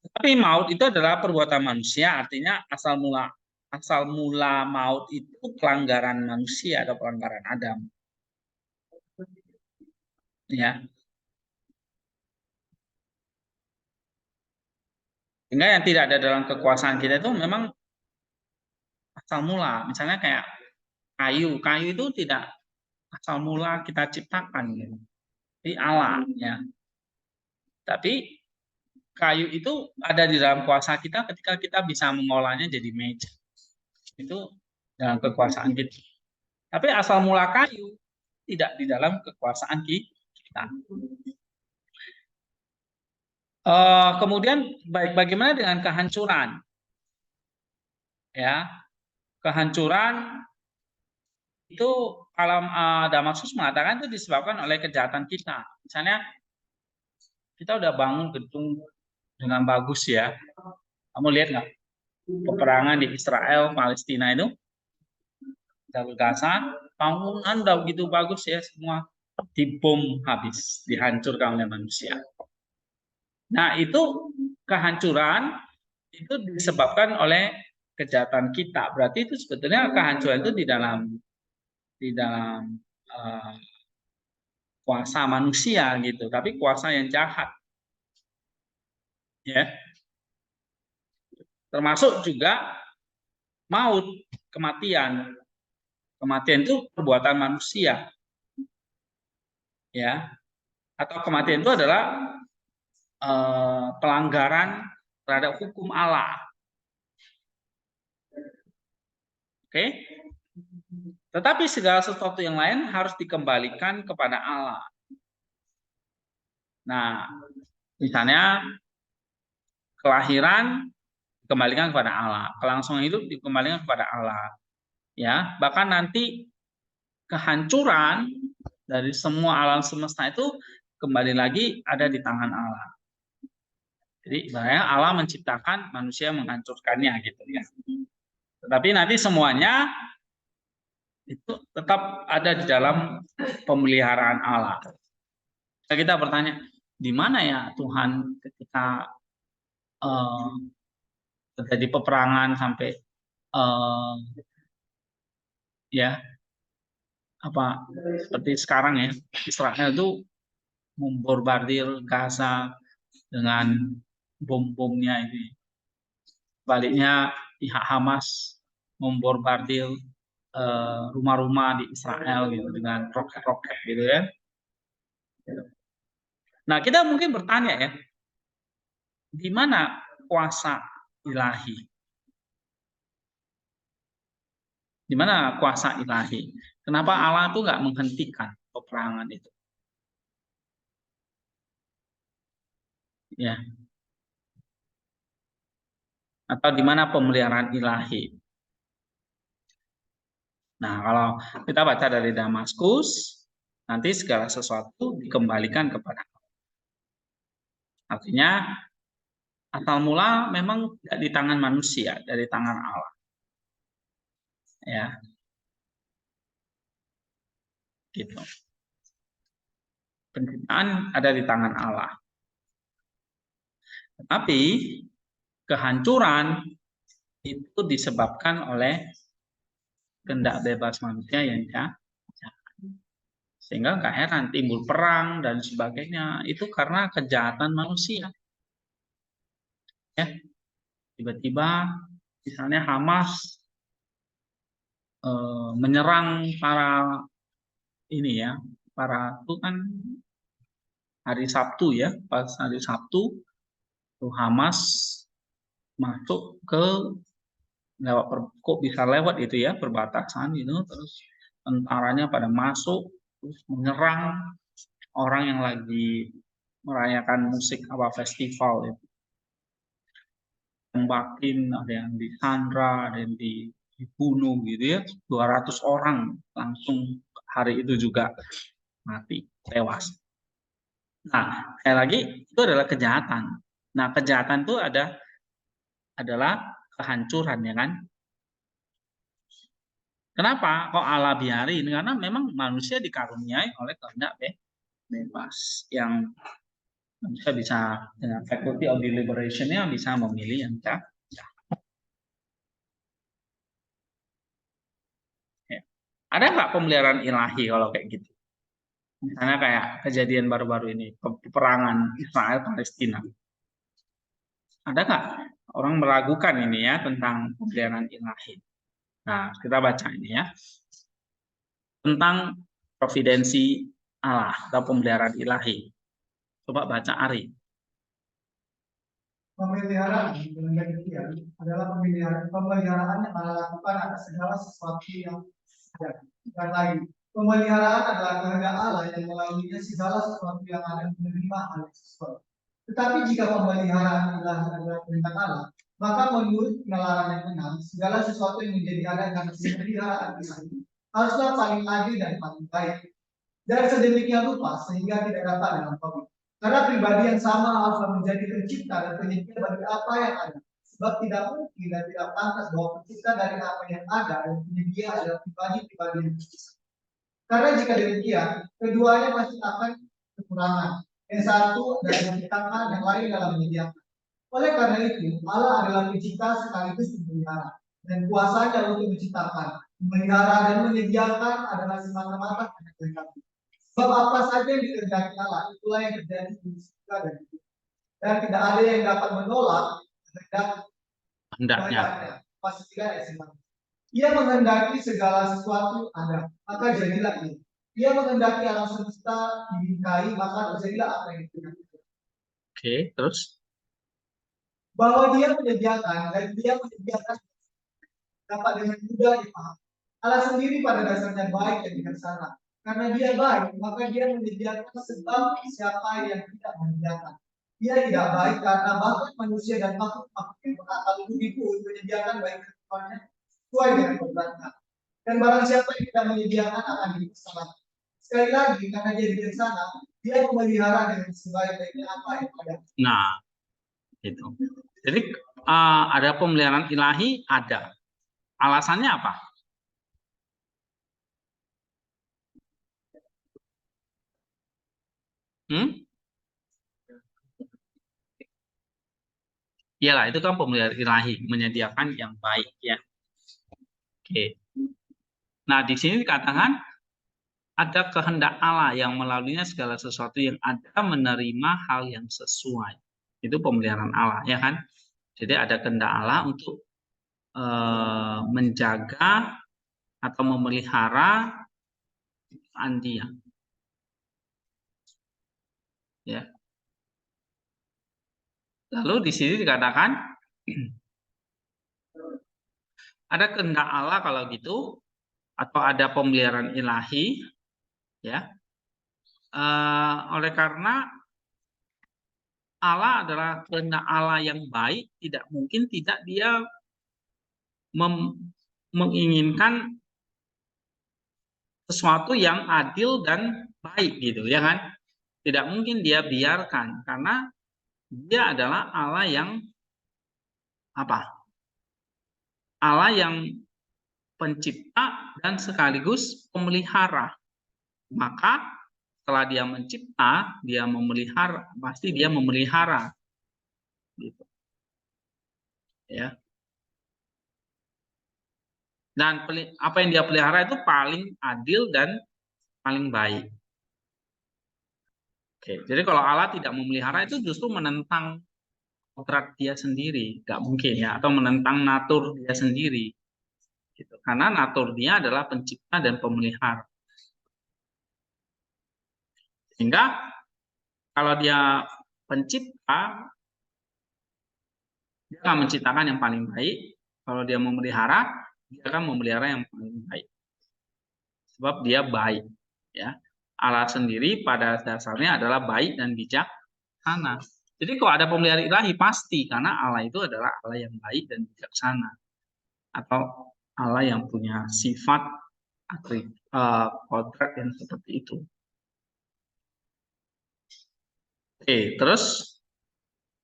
Tapi maut itu adalah perbuatan manusia, artinya asal mula maut itu pelanggaran manusia atau pelanggaran Adam. Ya. Sehingga yang tidak ada dalam kekuasaan kita itu memang asal mula. Misalnya kayak kayu itu tidak asal mula kita ciptakan gitu. Ini Allah ya. Tapi kayu itu ada di dalam kuasa kita ketika kita bisa mengolahnya jadi meja. Itu dalam kekuasaan kita. Tapi asal mula kayu tidak di dalam kekuasaan kita. Kemudian bagaimana dengan kehancuran? Ya, kehancuran itu kalau Damaskus mengatakan itu disebabkan oleh kejahatan kita. Misalnya kita udah bangun gedung dengan bagus ya. Kamu lihat nggak peperangan di Israel Palestina itu, jalur Gaza, bangunan udah begitu bagus ya, semua dibom habis, dihancurkan oleh manusia. Nah itu kehancuran itu disebabkan oleh kejahatan kita. Berarti itu sebetulnya kehancuran itu di dalam kuasa manusia gitu, tapi kuasa yang jahat. Ya. Termasuk juga maut, kematian. Kematian itu perbuatan manusia. Ya. Atau kematian itu adalah pelanggaran terhadap hukum Allah. Oke? Tetapi segala sesuatu yang lain harus dikembalikan kepada Allah. Nah, misalnya kelahiran dikembalikan kepada Allah, kelangsungan hidup dikembalikan kepada Allah. Ya, bahkan nanti kehancuran dari semua alam semesta itu kembali lagi ada di tangan Allah. Jadi ibaratnya Allah menciptakan, manusia menghancurkannya gitu ya. Tetapi nanti semuanya itu tetap ada di dalam pemeliharaan Allah. Kita bertanya, di mana ya Tuhan ketika terjadi peperangan sampai ya apa seperti sekarang ya, Israel itu membombardir Gaza dengan bom-bomnya ini. Baliknya pihak Hamas membombardir rumah-rumah di Israel gitu dengan roket-roket gitu ya. Nah, kita mungkin bertanya ya, di mana kuasa ilahi? Di mana kuasa ilahi? Kenapa Allah itu nggak menghentikan peperangan itu? Ya. Atau di mana pemeliharaan ilahi? Nah, kalau kita baca dari Damaskus, nanti segala sesuatu dikembalikan kepada Allah. Artinya, asal mula memang tidak di tangan manusia, dari tangan Allah. Ya. Gitu. Penciptaan ada di tangan Allah. Tetapi kehancuran itu disebabkan oleh kehendak bebas manusia yang jahat. Sehingga nggak heran timbul perang dan sebagainya. Itu karena kejahatan manusia. Ya, tiba-tiba misalnya Hamas menyerang para ini ya, para itu kan hari Sabtu ya, pas hari Sabtu tuh Hamas masuk ke lewat kok bisa lewat itu ya perbatasan itu, terus tentaranya pada masuk terus menyerang orang yang lagi merayakan musik apa festival itu, tembakin, ada yang disandra, ada yang dibunuh gitu ya, 200 orang langsung hari itu juga mati, tewas. Nah, sekali lagi itu adalah kejahatan. Nah, kejahatan itu adalah kehancuran ya kan? Kenapa kok Allah biarin? Karena memang manusia dikaruniai oleh kehendak bebas yang manusia bisa dengan faculty of deliberation-nya bisa memilih yang jahat. Ya. Ada nggak pemeliharaan ilahi kalau kayak gitu? Misalnya kayak kejadian baru-baru ini, peperangan Israel Palestina. Ada nggak orang meragukan ini ya tentang pemeliharaan ilahi? Nah, kita baca ini ya. Tentang providensi Allah atau pemeliharaan ilahi. Coba baca Ari. Pemeliharaan dengan demikian adalah pemeliharaan yang Allah lakukan atas segala sesuatu yang ada. Dan lagi, pemeliharaan adalah kehendak Allah yang melaluinya segala sesuatu yang ada menerima hal sesuatu. Tetapi jika pemeliharaan adalah kehendak Allah, Maka menurut penalaran yang benar, segala sesuatu yang menjadi ada karena pemeliharaan ilahi haruslah paling adil dan paling baik. Dan sedemikian rupa sehingga tidak dapat dilampaui. Karena pribadi yang sama harus menjadi pencipta dan penyedia bagi apa yang ada. Sebab tidak mungkin dan tidak pantas bahwa pencipta dari apa yang ada dan penyedia adalah pribadi-pribadi yang berbeda. Karena jika demikian, keduanya pasti akan kekurangan. Yang satu adalah menciptakan, yang lain dalam menyediakan. Oleh karena itu, Allah adalah pencipta sekaligus pemelihara. Dan kuasanya untuk menciptakan, memelihara dan menyediakan adalah semata-mata hanya kehendak. Sebab apa saja yang dikerjakan Allah, itulah yang terjadi di surga dan di bumi. Dan tidak ada yang dapat menolak Hendaknya. Pasal 3 ayat 9. Ia menghendaki segala sesuatu ada, maka jadilah ia. Ia menghendaki alam semesta dibingkai, maka terjadilah apa yang dikehendaki. Oke, terus? Bahwa dia menyediakan dan dia menyediakan dapat dengan mudah dipahami. Allah sendiri pada dasarnya baik dan bijaksana. Karena dia baik, maka dia menyediakan sebab siapa yang tidak menyediakan. Dia tidak baik karena bahkan manusia dan makhluk yang berakal budi pun menyediakan baik kehidupannya sesuai dengan kodratnya. Dan barang siapa yang tidak menyediakan akan disalahkan. Sekali lagi, karena dia bijaksana, dia memelihara dengan sebaik-baiknya apa yang ada. Nah, itu. Jadi ada pemeliharaan ilahi, ada. Alasannya apa? Iyalah, itu kan pemeliharaan ilahi, menyediakan yang baik ya. Oke. Nah, di sini dikatakan ada kehendak Allah yang melaluinya segala sesuatu yang ada menerima hal yang sesuai. Itu pemeliharaan Allah, ya kan? Jadi ada kehendak Allah untuk menjaga atau memelihara dia. Ya. Lalu di sini dikatakan ada kehendak Allah kalau gitu, atau ada pemeliharaan ilahi, ya. Oleh karena Allah adalah kehendak Allah yang baik, tidak mungkin tidak dia menginginkan sesuatu yang adil dan baik gitu, ya kan? Tidak mungkin dia biarkan karena dia adalah Allah yang apa? Allah yang pencipta dan sekaligus pemelihara. Maka setelah dia mencipta, dia memelihara, pasti dia memelihara. Gitu. Ya. Dan apa yang dia pelihara itu paling adil dan paling baik. Oke, jadi kalau Allah tidak memelihara itu justru menentang kodrat dia sendiri, nggak mungkin ya, atau menentang natur dia sendiri. Gitu. Karena natur dia adalah pencipta dan pemelihara. Sehingga kalau dia pencipta, dia akan menciptakan yang paling baik. Kalau dia memelihara, dia akan memelihara yang paling baik. Sebab dia baik. Ya. Allah sendiri pada dasarnya adalah baik dan bijaksana. Jadi kalau ada pemeliharaan ilahi pasti, karena Allah itu adalah Allah yang baik dan bijaksana. Atau Allah yang punya sifat kodrat yang seperti itu. Oke, terus?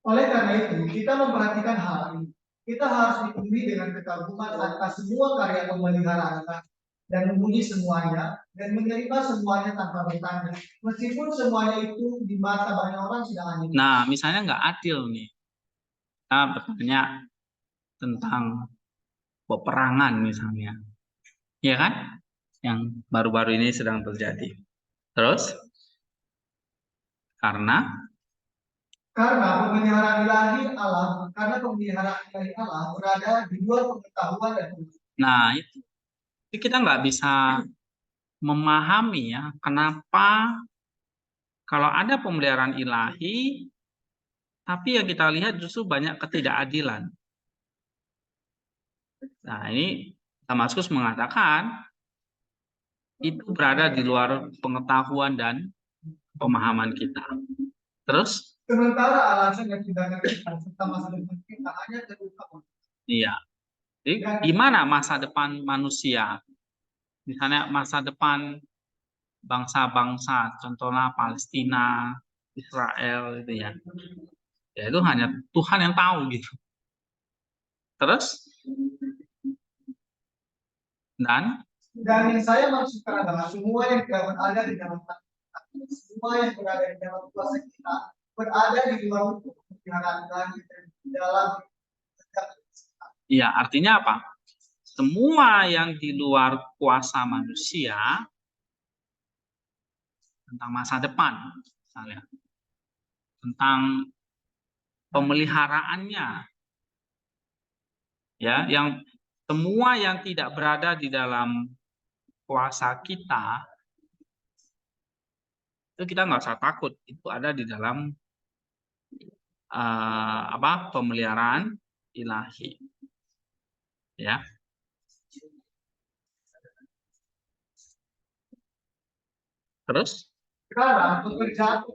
Oleh karena itu, kita memperhatikan hal ini. Kita harus dipenuhi dengan kekaguman atas semua karya pemeliharaan dan memuji semuanya dan menerima semuanya tanpa bertanya, meskipun semuanya itu di mata banyak orang sudah aneh. Nah, misalnya nggak adil nih, kita bertanya tentang peperangan misalnya, ya kan? Yang baru-baru ini sedang terjadi. Terus? Karena pemeliharaan ilahi Allah, karena pemeliharaan ilahi Allah berada di luar pengetahuan dan pengetahuan. Nah, itu. Jadi kita nggak bisa memahami ya, kenapa kalau ada pemeliharaan ilahi, tapi yang kita lihat justru banyak ketidakadilan. Nah, ini Damaskus mengatakan itu berada di luar pengetahuan dan pemahaman kita. Terus? Sementara alasan dan tindakan kita serta masa depan kita hanya terungkap. Iya. Jadi gimana masa depan manusia? Misalnya masa depan bangsa-bangsa, contohnya Palestina, Israel itu ya. Ya itu hanya Tuhan yang tahu gitu. Terus dan yang saya maksudkan adalah semua yang berada di dalam semua yang berada di dalam kuasa kita berada di luar hukum pemeliharaan dan di dalam. iya, artinya apa? Semua yang di luar kuasa manusia tentang masa depan, misalnya tentang pemeliharaannya, ya, yang semua yang tidak berada di dalam kuasa kita, itu kita nggak usah takut, itu ada di dalam pemeliharaan ilahi, ya. Terus Sekarang pekerjaan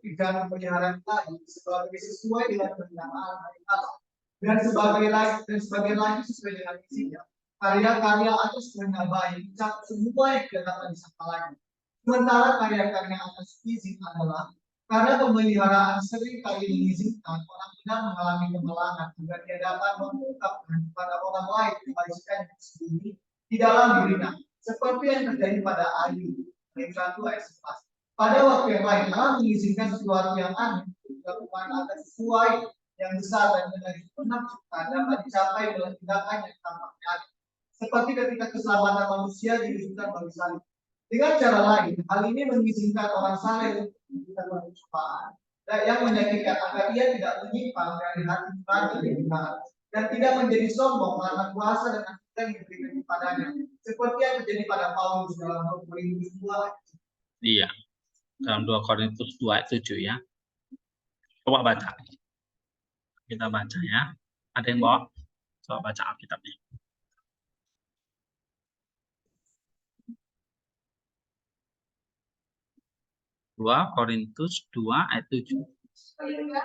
pemeliharaan tadi sebagai sesuai dengan kehendak Allah dan sebagai lagi sesuai dengan isinya. Karya-karya atas kehendak baik mencakup semua yang tidak dapat disangka lagi. Sementara karya-karya atas izin adalah karena pemeliharaan sering kali mengizinkan orang benar mengalami kemalangan agar dia dapat mengungkapkan kepada orang lain kebajikan yang tersembunyi di dalam dirinya, seperti yang terjadi pada Ayub ayat 1 ayat 11. Pada waktu yang lain, Allah mengizinkan sesuatu yang aneh dilakukan agar sesuai yang besar dan menjadi penaklukan dapat dicapai dengan tindakan yang tampaknya aneh. Seperti ketika keselamatan manusia diwujudkan bagi salib. Dengan cara lain, hal ini mengizinkan orang saleh untuk melakukan pencobaan dan yang menyakitkan agar ia tidak menyimpang dari hati nurani kebenaran dan tidak menjadi sombong karena kuasa dan anugerah yang diberikan kepadanya, seperti yang terjadi pada Paulus dalam 2 Korintus 2. iya, dalam 2 Korintus 2 ayat 7 ya. Coba baca. Kita baca ya. Ada yang bawa? Coba baca Alkitabnya. 2 Korintus 2 ayat 7. Sebaliknya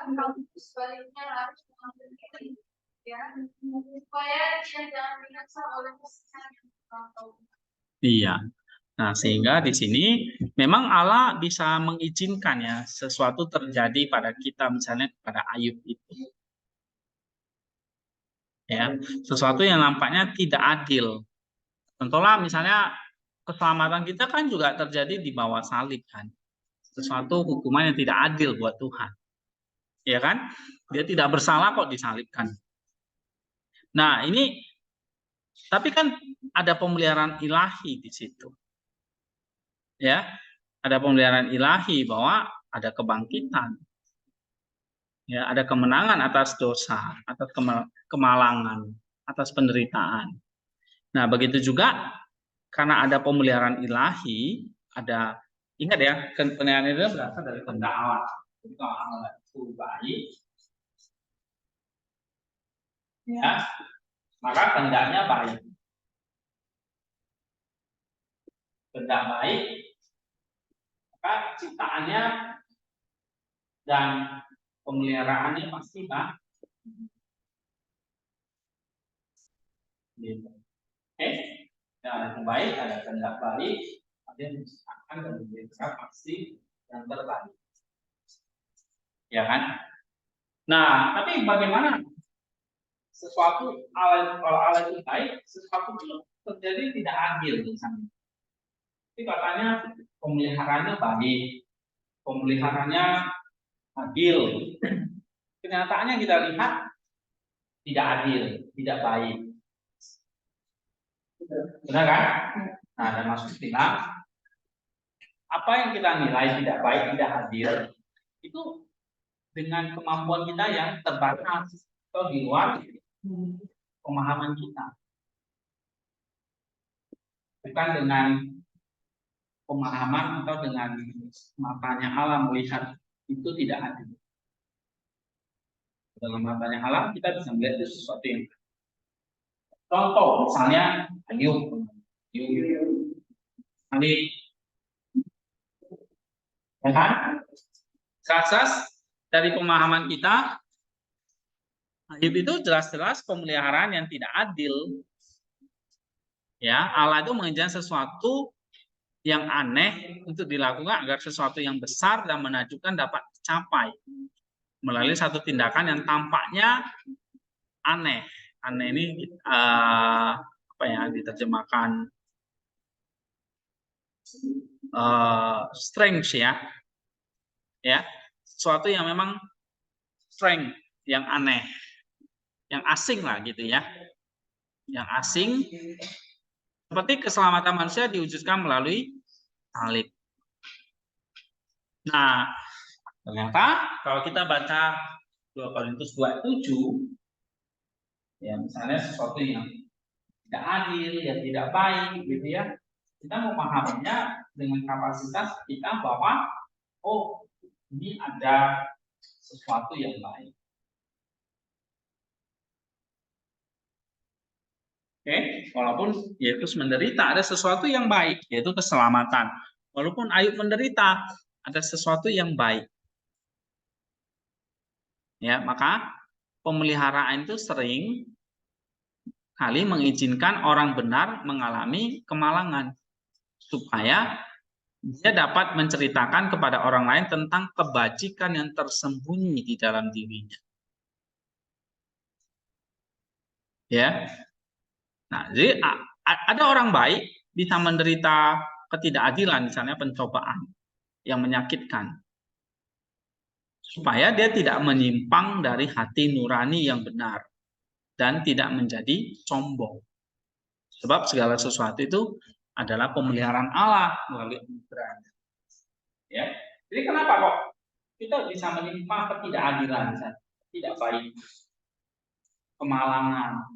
harus mengambil diri, ya, supaya dia jangan binasa oleh kesenangan yang terlampau. Iya. Nah, sehingga di sini memang Allah bisa mengizinkan ya sesuatu terjadi pada kita, misalnya pada Ayub itu. Ya, sesuatu yang nampaknya tidak adil. Contohnya misalnya keselamatan kita kan juga terjadi di bawah salib kan. Sesuatu hukuman yang tidak adil buat Tuhan. Ya kan? Dia tidak bersalah kok disalibkan. Nah, ini tapi kan ada pemeliharaan ilahi di situ. Ya, ada pemeliharaan ilahi bahwa ada kebangkitan. Ya, ada kemenangan atas dosa, atas kemalangan, atas penderitaan. Nah, begitu juga karena ada pemeliharaan ilahi, ada ingat ya, pemeliharaan itu berasal dari kehendak Allah. Jadi kalau Allah itu baik, ya, maka kehendaknya baik. Kehendak baik, maka ciptaannya dan pemeliharaannya pasti baik. Gitu. Oke, nah, yang baik ada kehendak baik, ada yang menciptakan dan memberikan pasti yang terbaik. Ya kan? Nah, tapi bagaimana sesuatu kalau Allah itu baik, sesuatu itu terjadi tidak adil misalnya. Jadi katanya pemeliharaannya baik, pemeliharaannya adil. Kenyataannya kita lihat tidak adil, tidak baik. Benar kan? Nah, dan maksud bilang apa yang kita nilai tidak baik, tidak adil, itu dengan kemampuan kita yang terbatas atau di luar pemahaman kita. Bukan dengan pemahaman atau dengan matanya Allah melihat itu tidak adil. Dalam matanya Allah kita bisa melihat itu sesuatu yang contoh misalnya Ayub nanti ya kan? Kasus dari pemahaman kita, aib itu jelas-jelas pemeliharaan yang tidak adil. Ya, Allah itu menginginkan sesuatu yang aneh untuk dilakukan agar sesuatu yang besar dan menakjubkan dapat dicapai melalui satu tindakan yang tampaknya aneh. Aneh ini apa ya diterjemahkan strange ya, sesuatu yang memang strange, yang aneh, yang asing lah gitu ya, yang asing. Seperti keselamatan manusia diwujudkan melalui salib. Nah, ternyata kalau kita baca 2 Korintus 2:7, ya misalnya sesuatu yang tidak adil, yang tidak baik, gitu ya, kita memahaminya dengan kapasitas kita bahwa oh ini ada sesuatu yang baik. Oke, walaupun Yesus menderita ada sesuatu yang baik, yaitu keselamatan. Walaupun Ayub menderita ada sesuatu yang baik. Ya, maka pemeliharaan itu sering kali mengizinkan orang benar mengalami kemalangan supaya dia dapat menceritakan kepada orang lain tentang kebajikan yang tersembunyi di dalam dirinya. Ya. Nah, jadi ada orang baik bisa menderita ketidakadilan, misalnya pencobaan yang menyakitkan, supaya dia tidak menyimpang dari hati nurani yang benar dan tidak menjadi sombong. Sebab segala sesuatu itu adalah pemeliharaan Allah melalui anugerahnya. Ya, jadi kenapa kok kita bisa menyimpang ketidakadilan, misalnya tidak baik, kemalangan?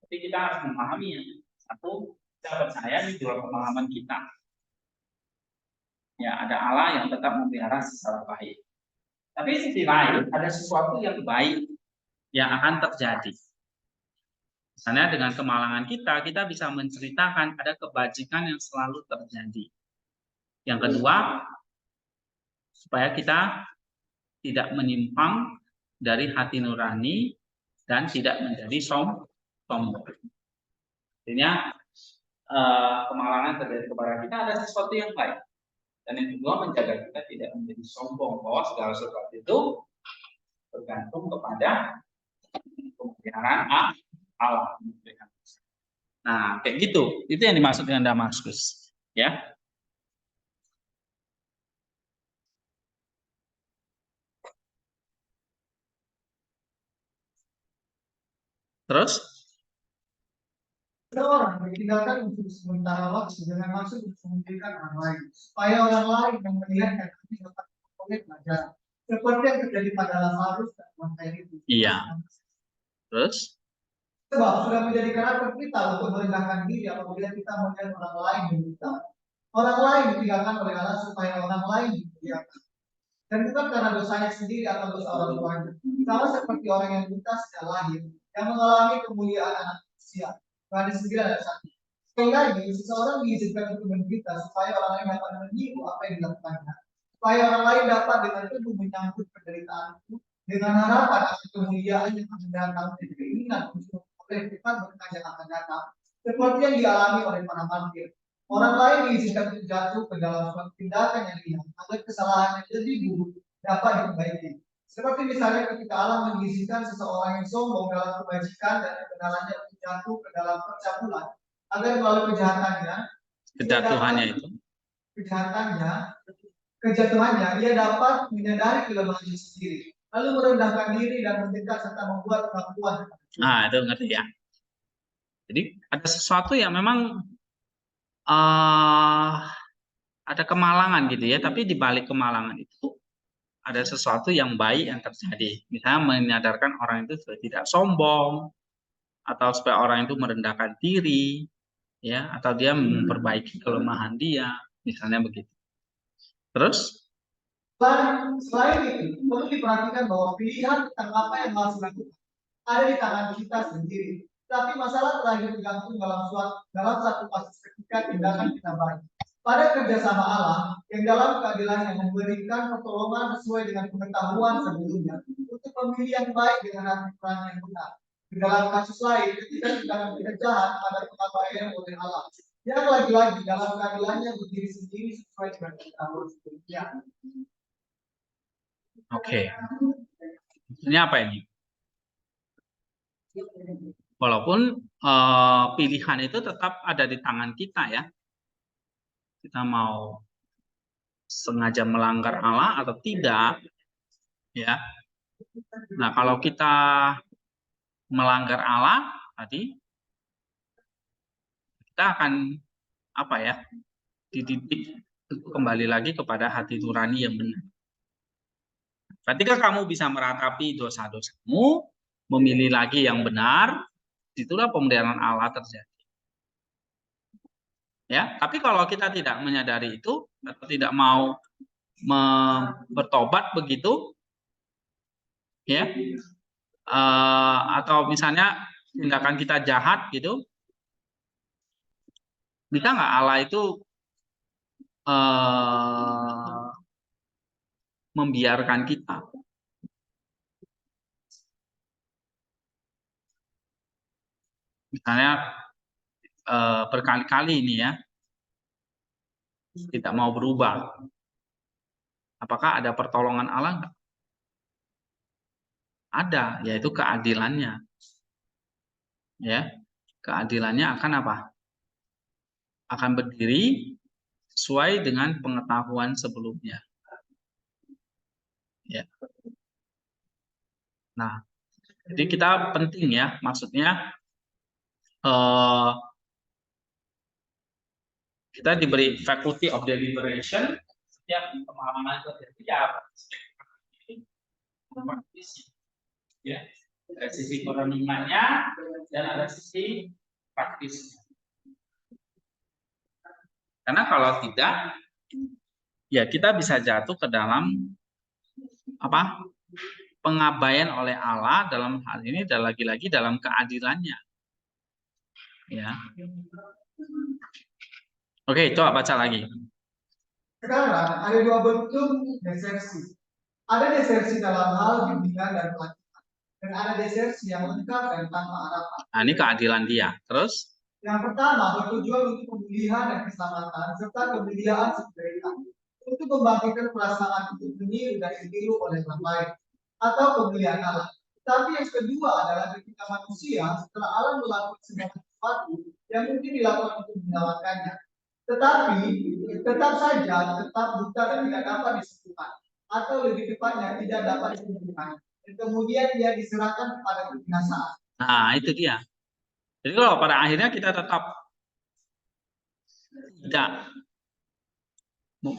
Tapi kita harus memahami yang satu, kita percaya di luar pemahaman kita. Ya, ada Allah yang tetap memelihara secara baik. Tapi di sisi lain ada sesuatu yang baik yang akan terjadi. Misalnya dengan kemalangan kita bisa menceritakan ada kebajikan yang selalu terjadi. Yang kedua, supaya kita tidak menyimpang dari hati nurani dan tidak menjadi sombong. Artinya kemalangan terjadi kepada kita ada sesuatu yang baik. Dan yang kedua menjaga kita tidak menjadi sombong bahwa segala sesuatu itu bergantung kepada pemeliharaan Allah. Nah, kayak gitu. Itu yang dimaksud dengan Damaskus, ya. Terus Ada orang ditinggalkan untuk sementara waktu dengan maksud untuk memilihkan orang lain, supaya orang lain yang melihat dan kami dapat memperoleh pelajaran. Seperti yang terjadi pada Lazarus dan wanita itu. Iya. Terus Sebab sudah menjadi karakter kita untuk merendahkan diri apabila kita melihat orang lain menderita. Orang lain ditinggalkan oleh Allah supaya orang lain dimuliakan. Dan bukan karena dosanya sendiri atau dosa orang tuanya. Sama seperti orang yang buta sejak lahir, yang mengalami kemuliaan anak manusia. Yohanes 9 ayat 1. Sekali lagi, seseorang diizinkan untuk menderita supaya orang lain dapat meniru apa yang dilakukannya. Supaya orang lain dapat dengan teguh menyambut penderitaan itu dengan harapan akan kemuliaan yang akan datang dan keinginan untuk memperoleh Tuhan berkah yang akan datang. Seperti yang dialami oleh para martir. Orang lain diizinkan untuk jatuh ke dalam suatu tindakan yang ringan agar kesalahan yang lebih buruk dapat diperbaiki. Seperti misalnya ketika Allah mengizinkan seseorang yang sombong dalam kebajikan dan kebenarannya untuk jatuh ke dalam percabulan agar melalui kejatuhannya ia dapat menyadari kelemahannya sendiri, lalu merendahkan diri dan mendekat serta membuat pengakuan. Nah, itu ngerti ya. Jadi ada sesuatu yang memang ada kemalangan gitu ya, tapi di balik kemalangan itu ada sesuatu yang baik yang terjadi. Misalnya menyadarkan orang itu supaya tidak sombong, atau supaya orang itu merendahkan diri, ya, atau dia memperbaiki kelemahan dia, misalnya begitu. Terus? Selain itu, perlu diperhatikan bahwa pilihan tentang apa yang harus dilakukan ada di tangan kita sendiri. Tapi masalah terakhir tergantung dalam satu kasus ketika tindakan kita baik. pada kerjasama Allah yang dalam keadilannya memberikan pertolongan sesuai dengan pengetahuan sebelumnya untuk memilih yang baik dengan hati nurani yang benar. Di dalam kasus lain, ketika tindakan tidak jahat pada pengabaian oleh Allah, yang lagi-lagi dalam keadilannya berdiri sendiri sesuai dengan pengetahuan sebelumnya. Oke. Ini apa ini? Walaupun pilihan itu tetap ada di tangan kita ya. Kita mau sengaja melanggar Allah atau tidak, ya. Nah, kalau kita melanggar Allah tadi, kita akan apa ya? Dididik untuk kembali lagi kepada hati nurani yang benar. Ketika kamu bisa meratapi dosa-dosamu, memilih lagi yang benar, itulah pemeliharaan Allah terjadi. Ya, tapi kalau kita tidak menyadari itu atau tidak mau bertobat begitu, ya, atau misalnya tindakan kita jahat gitu, bisa nggak Allah itu membiarkan kita? Misalnya berkali-kali ini ya, tidak mau berubah. Apakah ada pertolongan Allah enggak? Ada, yaitu keadilannya. Ya, keadilannya akan apa? Akan berdiri sesuai dengan pengetahuan sebelumnya. Ya. Nah, jadi kita penting ya, maksudnya kita diberi faculty of deliberation, setiap pemahaman terjadi ya, dari sisi kerenungannya dan ada sisi praktisnya. Karena kalau tidak, ya kita bisa jatuh ke dalam apa? Pengabaian oleh Allah dalam hal ini, dan lagi-lagi dalam keadilannya. Ya. Oke, coba baca lagi. Sekarang ada dua bentuk desersi. Ada desersi dalam hal bimbingan dan pelatihan, dan ada desersi yang lengkap dan tanpa harapan. Nah, ini keadilan dia. Terus? Yang pertama bertujuan untuk pemulihan dan keselamatan serta kemuliaan sejahtera, untuk membangkitkan perasaan untuk meniru dan ditiru oleh orang lain, atau kemuliaan Allah. Tapi yang kedua adalah ketika manusia setelah Allah melakukan segala sesuatu yang mungkin dilakukan untuk menyelamatkannya, tetapi tetap buta dan tidak dapat disembuhkan, atau lebih tepatnya tidak dapat disembuhkan, dan kemudian dia diserahkan kepada kebinasaan. Nah, itu dia. Jadi kalau pada akhirnya kita tetap tidak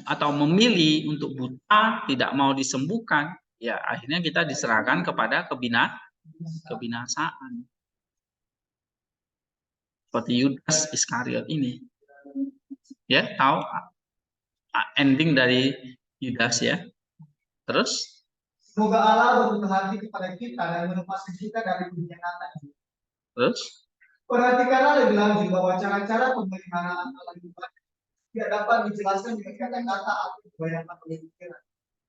atau memilih untuk buta, tidak mau disembuhkan, ya akhirnya kita diserahkan kepada kebinasaan. Seperti Yudas Iskariot ini. Ya, tahu ending dari Yudas ya. Terus? Semoga Allah berbenah hati kepada kita dan melepaskan kita dari pengkhianatan. Terus? Perhatikanlah lebih lanjut bahwa cara-cara pemeliharaan Allah tidak dapat dijelaskan dengan kata-kata atau dibayangkan oleh pikiran.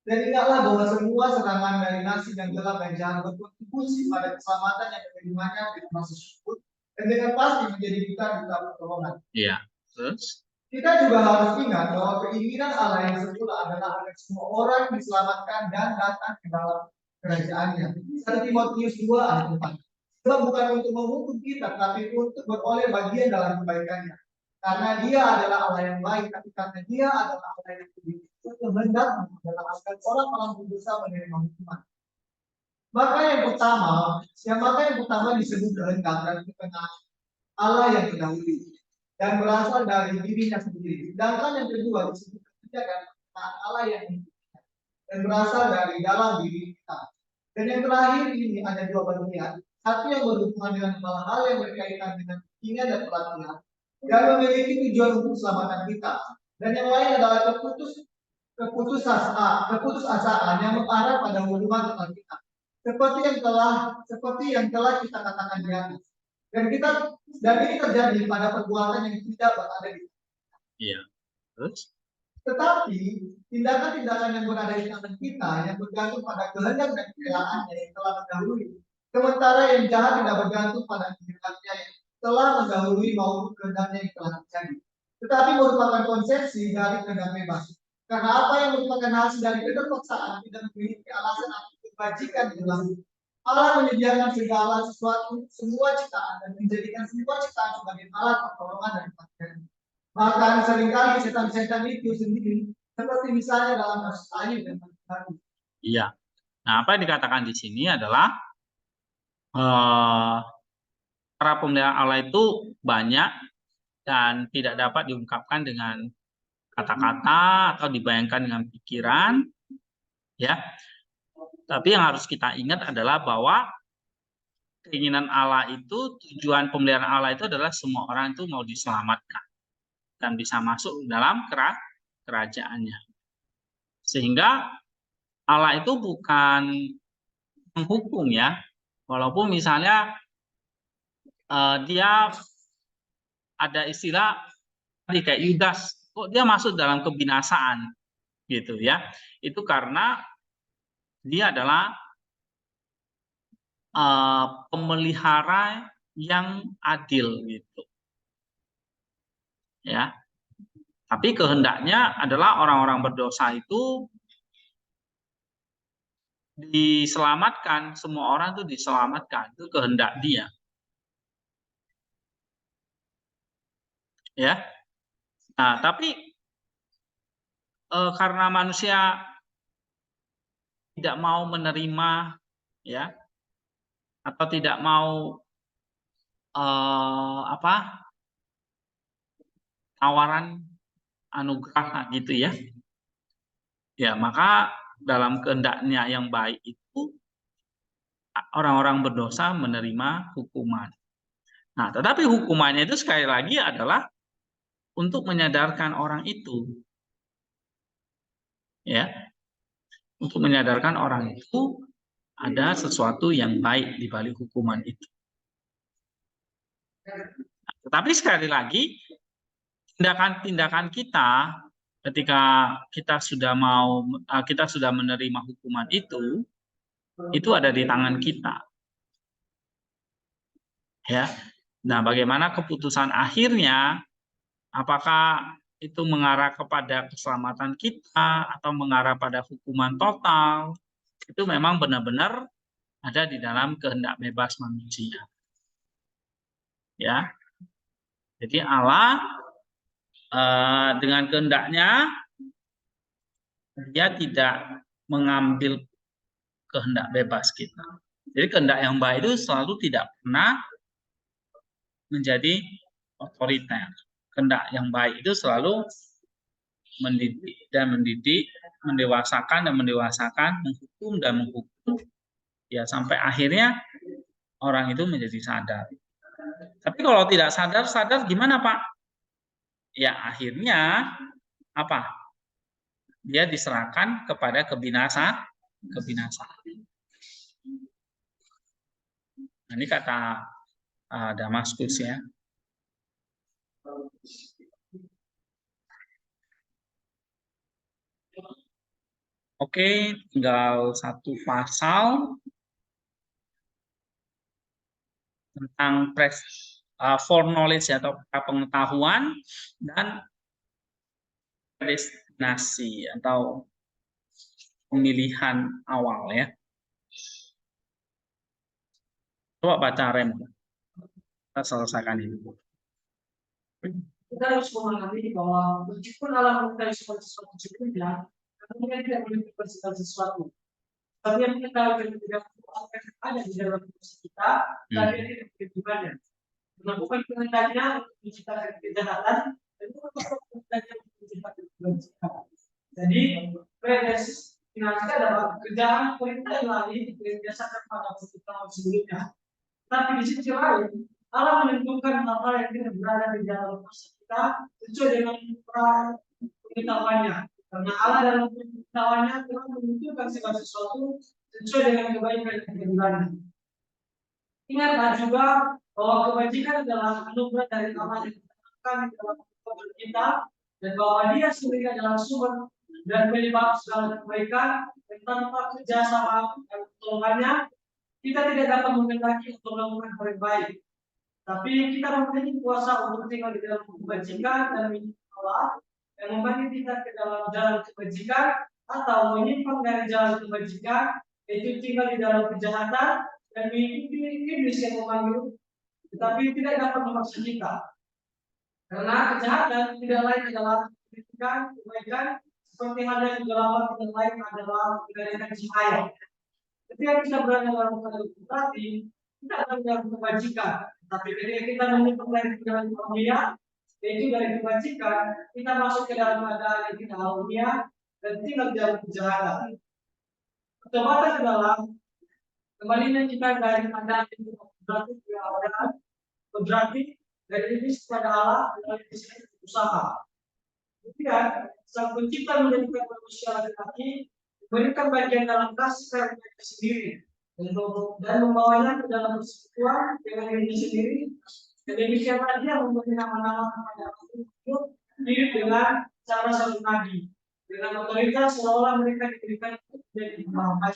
Dan ingatlah bahwa semua serangan dari nasi yang gelap dan jahat berkontribusi pada keselamatan yang diterimanya dengan rasa syukur dan dengan pasti menjadi kita pertolongan. Iya. Terus? Kita juga harus ingat bahwa keinginan Allah yang semula adalah agar semua orang diselamatkan dan datang ke dalam kerajaannya. 1 Timotius 2 ayat 4. Sebab bukan untuk menghukum kita, tapi untuk beroleh bagian dalam kebaikannya. Karena dia adalah Allah yang baik, tapi karena dia adalah Allah yang baik, kehendak adalah agar orang berdosa menerima hukuman. Maka yang pertama disebut kehendak dan kebenaran Allah yang terdahulu dan berasal dari dirinya sendiri. Sedangkan yang kedua disebut kerja dan Allah yang dan berasal dari dalam diri kita. Dan yang terakhir ini ada dua bagian. Satu yang berhubungan dengan hal-hal yang berkaitan dengan keinginan dan pelatihan dan memiliki tujuan untuk keselamatan kita. Dan yang lain adalah keputusasaan yang mengarah pada hubungan dengan kita. Seperti yang telah kita katakan di atas. Dan ini terjadi pada perbuatan yang tidak berada di. Iya. Terus? Tetapi tindakan-tindakan yang berada di tangan kita yang bergantung pada kehendak dan kerelaan yang telah mendahului. Sementara yang jahat tidak bergantung pada kehendaknya yang telah mendahului maupun kehendaknya yang telah terjadi. Tetapi merupakan konsepsi dari kehendak bebas. Karena apa yang merupakan hasil dari keterpaksaan tidak memiliki alasan atau kebajikan di dalam hidup. Allah menyediakan segala sesuatu, semua ciptaan, dan menjadikan semua ciptaan sebagai alat pertolongan dan pakaian. Bahkan seringkali setan-setan itu sendiri, seperti misalnya dalam kasus Ayub dan Nabi. Iya. Nah, apa yang dikatakan di sini adalah para pemeliharaan Allah itu banyak dan tidak dapat diungkapkan dengan kata-kata atau dibayangkan dengan pikiran, ya. Tapi yang harus kita ingat adalah bahwa keinginan Allah itu, tujuan pemeliharaan Allah itu adalah semua orang itu mau diselamatkan dan bisa masuk dalam kerajaannya. Sehingga Allah itu bukan menghukum ya, walaupun misalnya dia ada istilah tadi kayak Yudas, kok dia masuk dalam kebinasaan gitu ya. Itu karena dia adalah pemelihara yang adil gitu. Ya. Tapi kehendaknya adalah orang-orang berdosa itu diselamatkan, semua orang itu diselamatkan, itu kehendak dia. Ya. Nah, tapi karena manusia tidak mau menerima ya atau tidak mau tawaran anugerah gitu ya. Ya, maka dalam kehendaknya yang baik itu orang-orang berdosa menerima hukuman. Nah, tetapi hukumannya itu sekali lagi adalah untuk menyadarkan orang itu. Ya. Untuk menyadarkan orang itu ada sesuatu yang baik di balik hukuman itu. Nah, tetapi sekali lagi tindakan-tindakan kita ketika kita sudah menerima hukuman itu ada di tangan kita. Ya. Nah, bagaimana keputusan akhirnya, apakah itu mengarah kepada keselamatan kita atau mengarah pada hukuman total, itu memang benar-benar ada di dalam kehendak bebas manusia. Ya. Jadi Allah dengan kehendaknya dia tidak mengambil kehendak bebas kita. Jadi kehendak yang baik itu selalu tidak pernah menjadi otoriter. Kehendak yang baik itu selalu mendidik, mendewasakan, menghukum dan menghukum, ya sampai akhirnya orang itu menjadi sadar. Tapi kalau tidak sadar gimana Pak? Ya akhirnya apa? Dia diserahkan kepada kebinasaan. Nah, ini kata Damaskus ya. Oke, tinggal satu pasal tentang foreknowledge atau pengetahuan dan predestinasi atau pemilihan awal ya. Coba baca Rem. Kita selesaikan ini. Kita harus memahami bahwa meskipun Allah memberikan sesuatu sebelumnya, kemudian tidak menentukan segala sesuatu. Tapi yang kita tidak ada di dalam kita, tapi tidak kehidupannya. Melakukan kehendaknya menciptakan kejahatan, dan kehendaknya menciptakan kejahatan. Jadi, predestinasi adalah kerjaan perintah ilahi yang berdasarkan pada pengetahuan sebelumnya. Tapi di sisi lain, Allah menentukan apa yang tidak berada di dalam masa kita sesuai dengan pengetahuannya. Karena Allah dalam pengetahuannya telah menentukan segala sesuatu sesuai dengan kebaikan dan keadilannya. Ingatlah juga bahwa kebajikan adalah anugerah dari Allah yang ditetapkan dalam kehidupan kita dan bahwa Dia sendiri adalah sumber dan penyebab segala kebaikan, dan tanpa kerjasama dan pertolongannya kita tidak dapat menghendaki untuk melakukan hal yang baik. Tapi kita memiliki kuasa untuk tinggal di dalam kebajikan dan mengikuti Allah yang membagi kita ke dalam jalan kebajikan atau menyimpang dari jalan kebajikan, yaitu tinggal di dalam kejahatan dan mengikuti iblis yang memanggil, tetapi tidak dapat memaksa kita. Karena kejahatan tidak lain adalah kebaikan, seperti halnya kegelapan tidak lain adalah kebaikan cahaya. Ketika kita berada dalam keadaan berarti kita akan dalam kebajikan. Tapi ketika kita menyimpang dari jalan dunia, yaitu dari kebajikan, kita masuk ke dalam keadaan yang tidak alamiah dan tinggal di dalam kejahatan. Ketobatan adalah kembalinya kita dari keadaan yang berarti keadaan berarti dari iblis kepada Allah melalui usaha. Kemudian sang pencipta menjadikan manusia laki-laki, memberikan bagian dalam kasih karunia sendiri dan membawanya ke dalam persekutuan dengan dirinya sendiri. Dan demikianlah Dia memberi nama-nama kepada makhluk hidup dengan cara saling nabi, dengan otoritas seolah mereka diberikan menjadi hamba.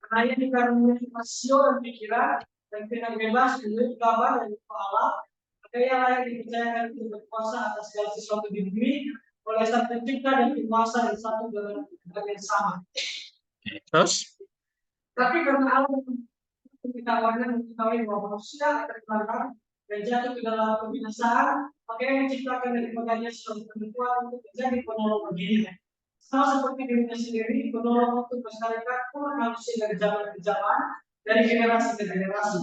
Karena Ia dikaruniai rasio dan pikiran dan dengan bebas menurut kabar dari Allah, maka Ia layak dipercayakan untuk berkuasa atas segala sesuatu di bumi oleh Sang Pencipta dan penguasa yang satu dalam yang sama. Terus? Tapi karena Allah pengetahuannya mengetahui bahwa manusia akan melanggar dan jatuh ke dalam kebinasaan, maka Ia menciptakan daripadanya suatu perempuan untuk menjadi penolong baginya. Sama seperti dirinya sendiri, penolong untuk melestarikan umat manusia dari zaman ke zaman, dari generasi ke generasi.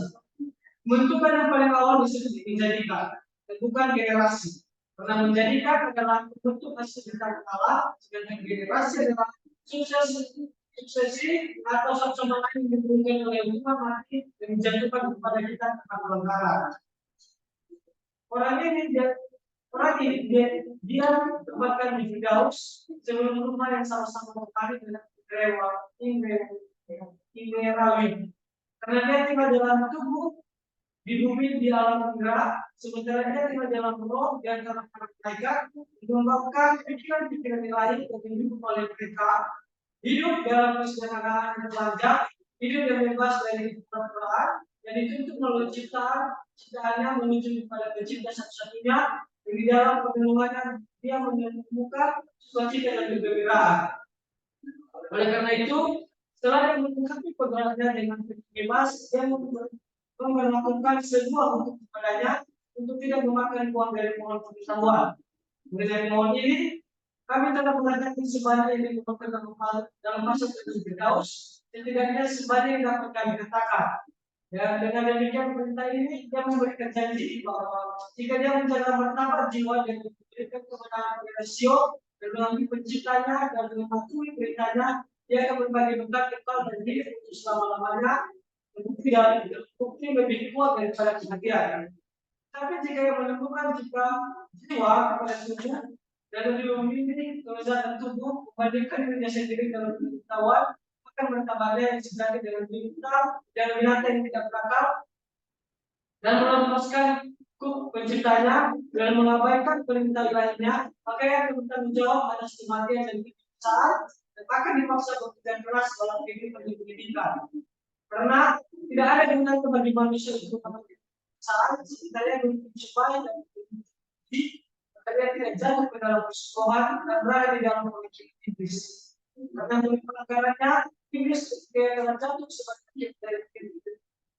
Bentukan yang paling awal disebut menjadikan, dan bukan generasi. Karena menjadikan adalah bentuk hasil dari Allah, sedangkan generasi adalah suksesi atau sama lain yang diberikan oleh umat mati dan dijatuhkan kepada kita tanpa pelanggaran. Orang ini dia tempatkan di Firdaus sebelum rumah yang sama-sama tertarik dengan Imerawi. Karena dia tinggal dalam tubuh di bumi di alam gerak, sementara dia tinggal dalam roh di antara para malaikat, mengembangkan pikiran-pikiran yang lain yang hidup oleh mereka, hidup dalam kesederhanaan yang pelajar, hidup yang bebas dari peraturan, yang dituntut melalui ciptaannya menuju kepada pencipta satu-satunya, yang di dalam penemuannya dia menemukan sukacita dan kegembiraan. Oleh karena itu, setelah dia melengkapi pergerakannya dengan bebas, dia melakukan sebuah untuk kepadanya untuk tidak memakan uang dari pohon pengetahuan. Mengenai pohon ini, kami telah mengatakan sebanyak yang dilakukan dalam masa Firdaus, setidaknya sebanyak yang dapat kami katakan. Ya, dengan demikian perintah ini dia memberikan janji bahwa jika dia menjaga martabat jiwa dan memberikan kemenangan rasio dan melalui penciptanya dan mematuhi perintahnya, dia akan berbagi berkat kekal dan hidup untuk selama-lamanya. Bukti lebih kuat daripada kebahagiaan. Tapi jika yang menemukan jiwa kepada tubuh dan lebih memilih kelezatan tubuh membandingkan dirinya sendiri dalam pengetahuan, akan bertambahnya yang sejati dengan bintang dan binatang yang tidak berakal dan melepaskan hukum penciptanya dan mengabaikan perintah lainnya, maka yang akan bertanggung jawab atas kematian dan kebinasaan dan akan dipaksa bekerja keras dalam kehidupan pendidikan. Karena tidak ada gunanya bagi manusia untuk melakukan kesalahan sebenarnya mencoba dan dia tidak jatuh ke dalam persoalan dan berada di dalam pemikiran iblis. Karena dari pelanggarannya iblis telah jatuh sebagai dari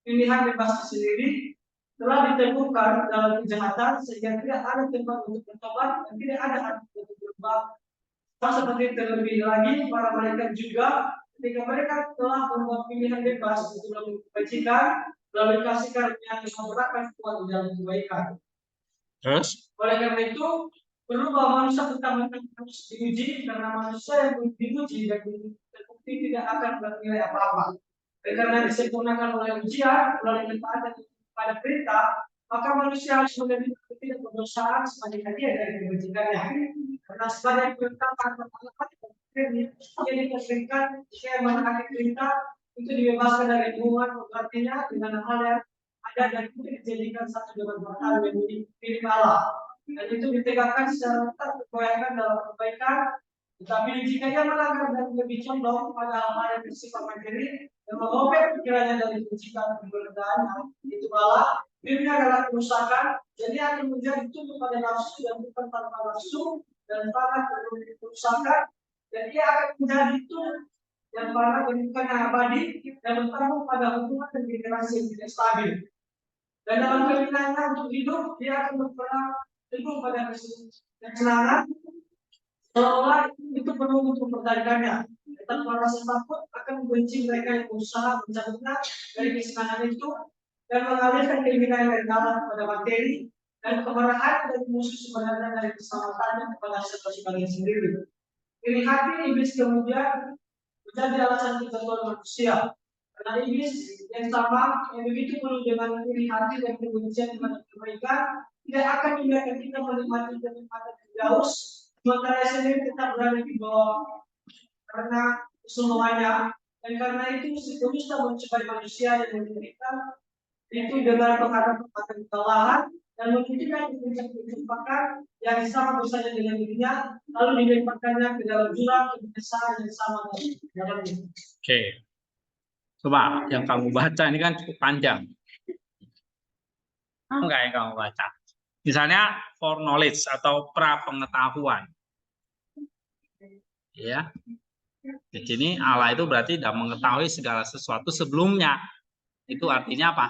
pilihan bebas sendiri telah ditemukan dalam kejahatan sehingga tidak ada tempat untuk bertobat dan tidak ada hati untuk berubah. Seperti terlebih lagi para malaikat juga ketika mereka telah membuat pilihan bebas untuk melakukan kebajikan, melalui kasih karunia yang menggerakkan kuat di dalam kebaikan. Terus? Oleh karena itu, perlu bahwa manusia pertama-tama harus diuji, karena manusia yang diuji dan terbukti tidak akan bernilai apa-apa. Karena disempurnakan oleh ujian, melalui ketaatan pada perintah, maka manusia harus menjadi tidak berdosaan sepanjang dia dari kebajikannya. Karena sepanjang perintah akan yang diberikan jika menaati perintah itu dibebaskan dari hubungan artinya dengan hal yang ada dan itu dijadikan satu dengan batal yang milik Allah. dan itu ditegakkan secara tetap bergoyangkan dalam kebaikan. Tetapi jika ia melanggar dan lebih condong pada hal-hal yang bersifat materi dan mengobek pikirannya dari penciptaan keberadaan itu malah dirinya adalah kerusakan, jadi akan menjadi tunduk pada nafsu dan bukan tanpa nafsu dan para kerusakan, dan ia akan menjadi tunduk dan para bukan yang abadi dan bertemu pada hubungan dan generasi yang tidak stabil. Dan dalam keinginannya untuk hidup, dia akan berperan teguh pada kesenangan, seolah itu perlu untuk mempertahankannya. Tetapi rasa takut akan membenci mereka yang berusaha mencabutnya dari kesenangan itu dan mengalihkan keinginan dari dalam kepada materi, dan kemarahan dari musuh sebenarnya dari keselamatannya kepada sebagian sendiri. Iri hati iblis kemudian menjadi alasan kejatuhan manusia. Karena iblis yang sama, yang begitu penuh dengan iri hati dan kebencian kepada kebaikan, tidak akan membiarkan kita menikmati kenikmatan Firdaus, sementara sendiri tetap berada di bawah karena kesemuanya. Dan karena itu si pedusta mencapai manusia yang memberikan itu dengan penghadapan kesalahan dan menunjukkan kebijakan yang sama dosanya dengan dirinya, lalu dilemparkannya ke dalam jurang kebiasaan yang sama dalamnya. Oke. Coba yang kamu baca ini kan cukup panjang. Enggak yang kamu baca. Misalnya for knowledge atau pra pengetahuan. Ya. Di sini Allah itu berarti tidak mengetahui segala sesuatu sebelumnya. Itu artinya apa?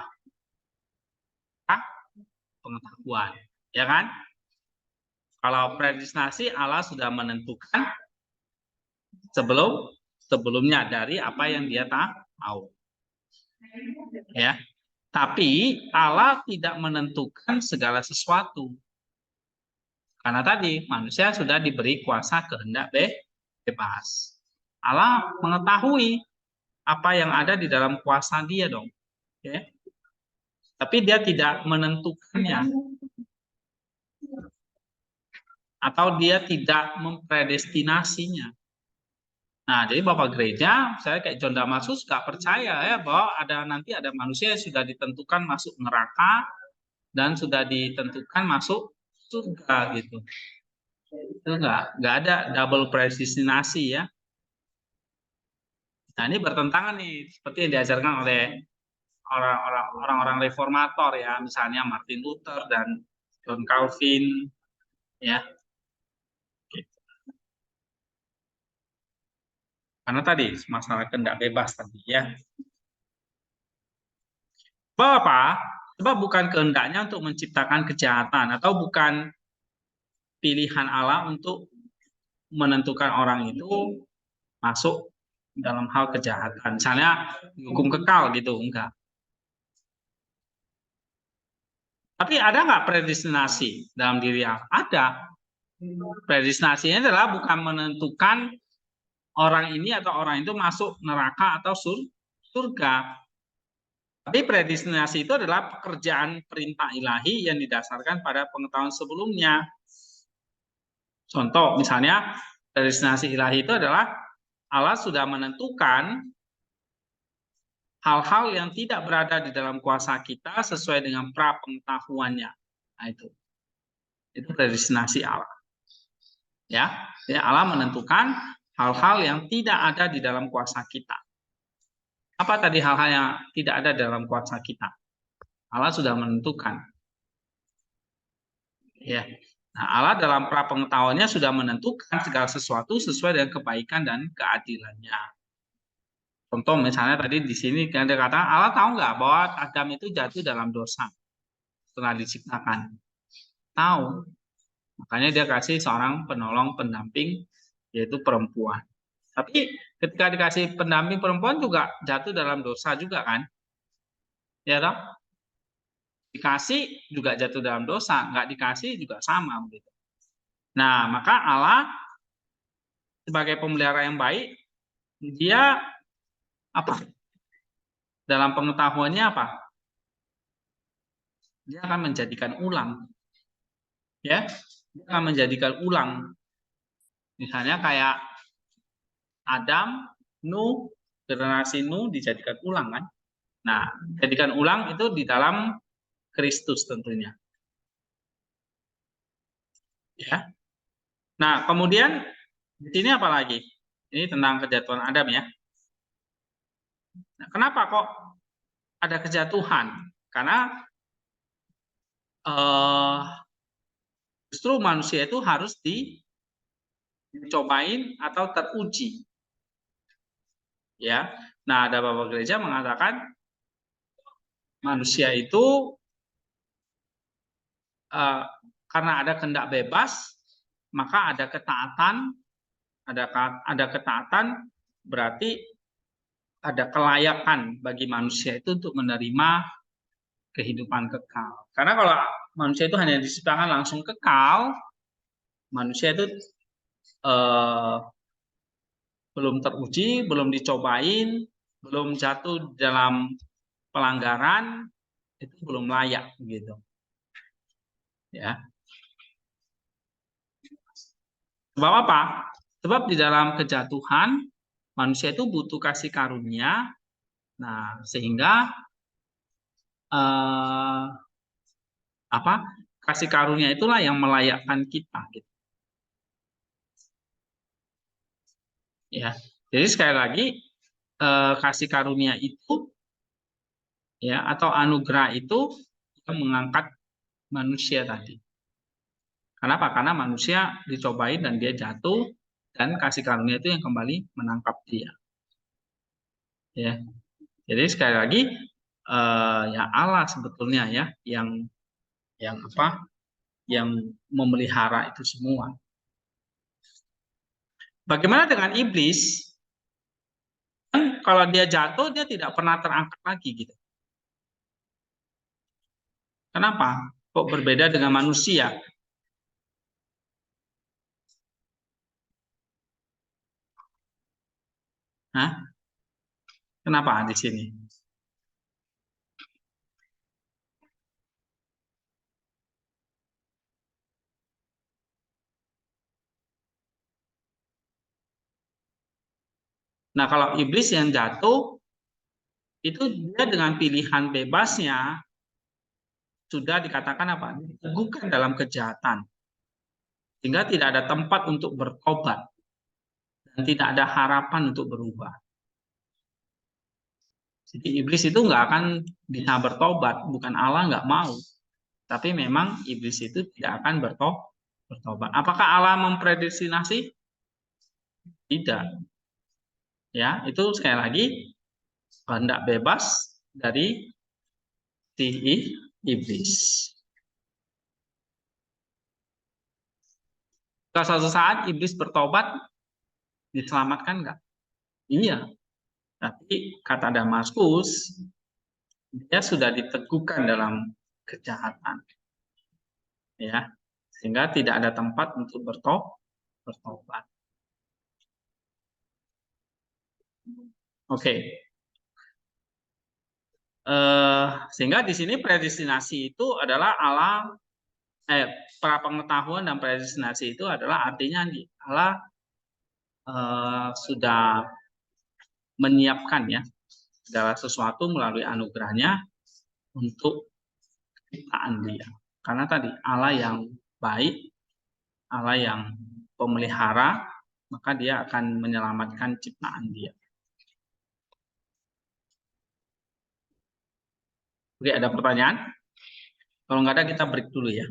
Pengetahuan, ya kan? Kalau predestinasi Allah sudah menentukan sebelumnya dari apa yang dia tahu. Ya. Tapi Allah tidak menentukan segala sesuatu. Karena tadi manusia sudah diberi kuasa kehendak bebas. Allah mengetahui apa yang ada di dalam kuasa dia dong. Ya. Tapi dia tidak menentukannya. Atau dia tidak mempredestinasinya. Nah, jadi Bapak Gereja, saya kayak John Damasus gak percaya ya bahwa nanti ada manusia yang sudah ditentukan masuk neraka dan sudah ditentukan masuk surga gitu. Itu nggak ada double predestinasi ya. Nah, ini bertentangan nih seperti yang diajarkan oleh orang-orang reformator ya, misalnya Martin Luther dan John Calvin ya. Karena tadi masalah kehendak bebas tadi ya. Bapak, sebab bukan kehendaknya untuk menciptakan kejahatan atau bukan pilihan Allah untuk menentukan orang itu masuk dalam hal kejahatan. Misalnya hukum kekal gitu, enggak. Tapi ada nggak predestinasi dalam diri Allah? Ada. Predestinasinya adalah bukan menentukan orang ini atau orang itu masuk neraka atau surga. Tapi predestinasi itu adalah pekerjaan perintah ilahi yang didasarkan pada pengetahuan sebelumnya. Contoh, misalnya predestinasi ilahi itu adalah Allah sudah menentukan hal-hal yang tidak berada di dalam kuasa kita sesuai dengan pra pengetahuannya. Nah, itu predestinasi Allah. Ya, Allah menentukan hal-hal yang tidak ada di dalam kuasa kita. Apa tadi hal-hal yang tidak ada dalam kuasa kita? Allah sudah menentukan. Ya. Nah, Allah dalam pra pengetahuannya sudah menentukan segala sesuatu sesuai dengan kebaikan dan keadilannya. Contoh misalnya tadi di sini ada kata Allah tahu nggak bahwa Adam itu jatuh dalam dosa setelah diciptakan? Tahu. Makanya dia kasih seorang penolong pendamping yaitu perempuan. Tapi ketika dikasih pendamping perempuan juga jatuh dalam dosa juga kan? Ya toh? Dikasih juga jatuh dalam dosa, nggak dikasih juga sama begitu. Nah, maka Allah sebagai pemelihara yang baik, dia apa? Dalam pengetahuannya apa? Dia akan menjadikan ulang. Ya, dia akan menjadikan ulang. Misalnya kayak Adam, Nuh, generasi Nuh dijadikan ulang kan? Nah, jadikan ulang itu di dalam Kristus tentunya. Ya. Nah, kemudian di sini apa lagi? Ini tentang kejatuhan Adam ya. Nah, kenapa kok ada kejatuhan? Karena justru manusia itu harus dicobain atau teruji. Ya. Nah, ada Bapak Gereja mengatakan manusia itu karena ada kehendak bebas, maka ada ketaatan, ada ketaatan berarti ada kelayakan bagi manusia itu untuk menerima kehidupan kekal. Karena kalau manusia itu hanya diciptakan langsung kekal, manusia itu belum teruji, belum dicobain, belum jatuh dalam pelanggaran, itu belum layak gitu. Ya. Sebab apa? Sebab di dalam kejatuhan manusia itu butuh kasih karunia. Nah, sehingga kasih karunia itulah yang melayakkan kita gitu. Ya. Jadi sekali lagi kasih karunia itu ya atau anugerah itu yang mengangkat manusia tadi. Kenapa? Karena manusia dicobain dan dia jatuh dan kasih karunia itu yang kembali menangkap dia. Ya. Jadi sekali lagi ya Allah sebetulnya ya yang memelihara itu semua. Bagaimana dengan iblis? Kalau dia jatuh dia tidak pernah terangkat lagi gitu. Kenapa? Kok berbeda dengan manusia? Hah? Kenapa di sini? Nah, kalau iblis yang jatuh, itu dia dengan pilihan bebasnya sudah dikatakan apa? Diteguhkan dalam kejahatan. Sehingga tidak ada tempat untuk bertobat. Dan tidak ada harapan untuk berubah. Jadi iblis itu nggak akan bisa bertobat. Bukan Allah nggak mau. Tapi memang iblis itu tidak akan bertobat. Apakah Allah mempredestinasi? Tidak. Ya, itu sekali lagi kehendak bebas dari si iblis. Kalau suatu saat iblis bertobat, diselamatkan nggak? Iya. Tapi kata Damaskus, dia sudah diteguhkan dalam kejahatan. Ya, sehingga tidak ada tempat untuk bertobat. Oke. Sehingga di sini predestinasi itu adalah Allah prapengetahuan dan predestinasi itu adalah artinya Allah sudah menyiapkan ya segala sesuatu melalui anugerahnya untuk ciptaan dia. Karena tadi Allah yang baik, Allah yang pemelihara, maka dia akan menyelamatkan ciptaan dia. Oke, ada pertanyaan? Kalau nggak ada kita break dulu ya.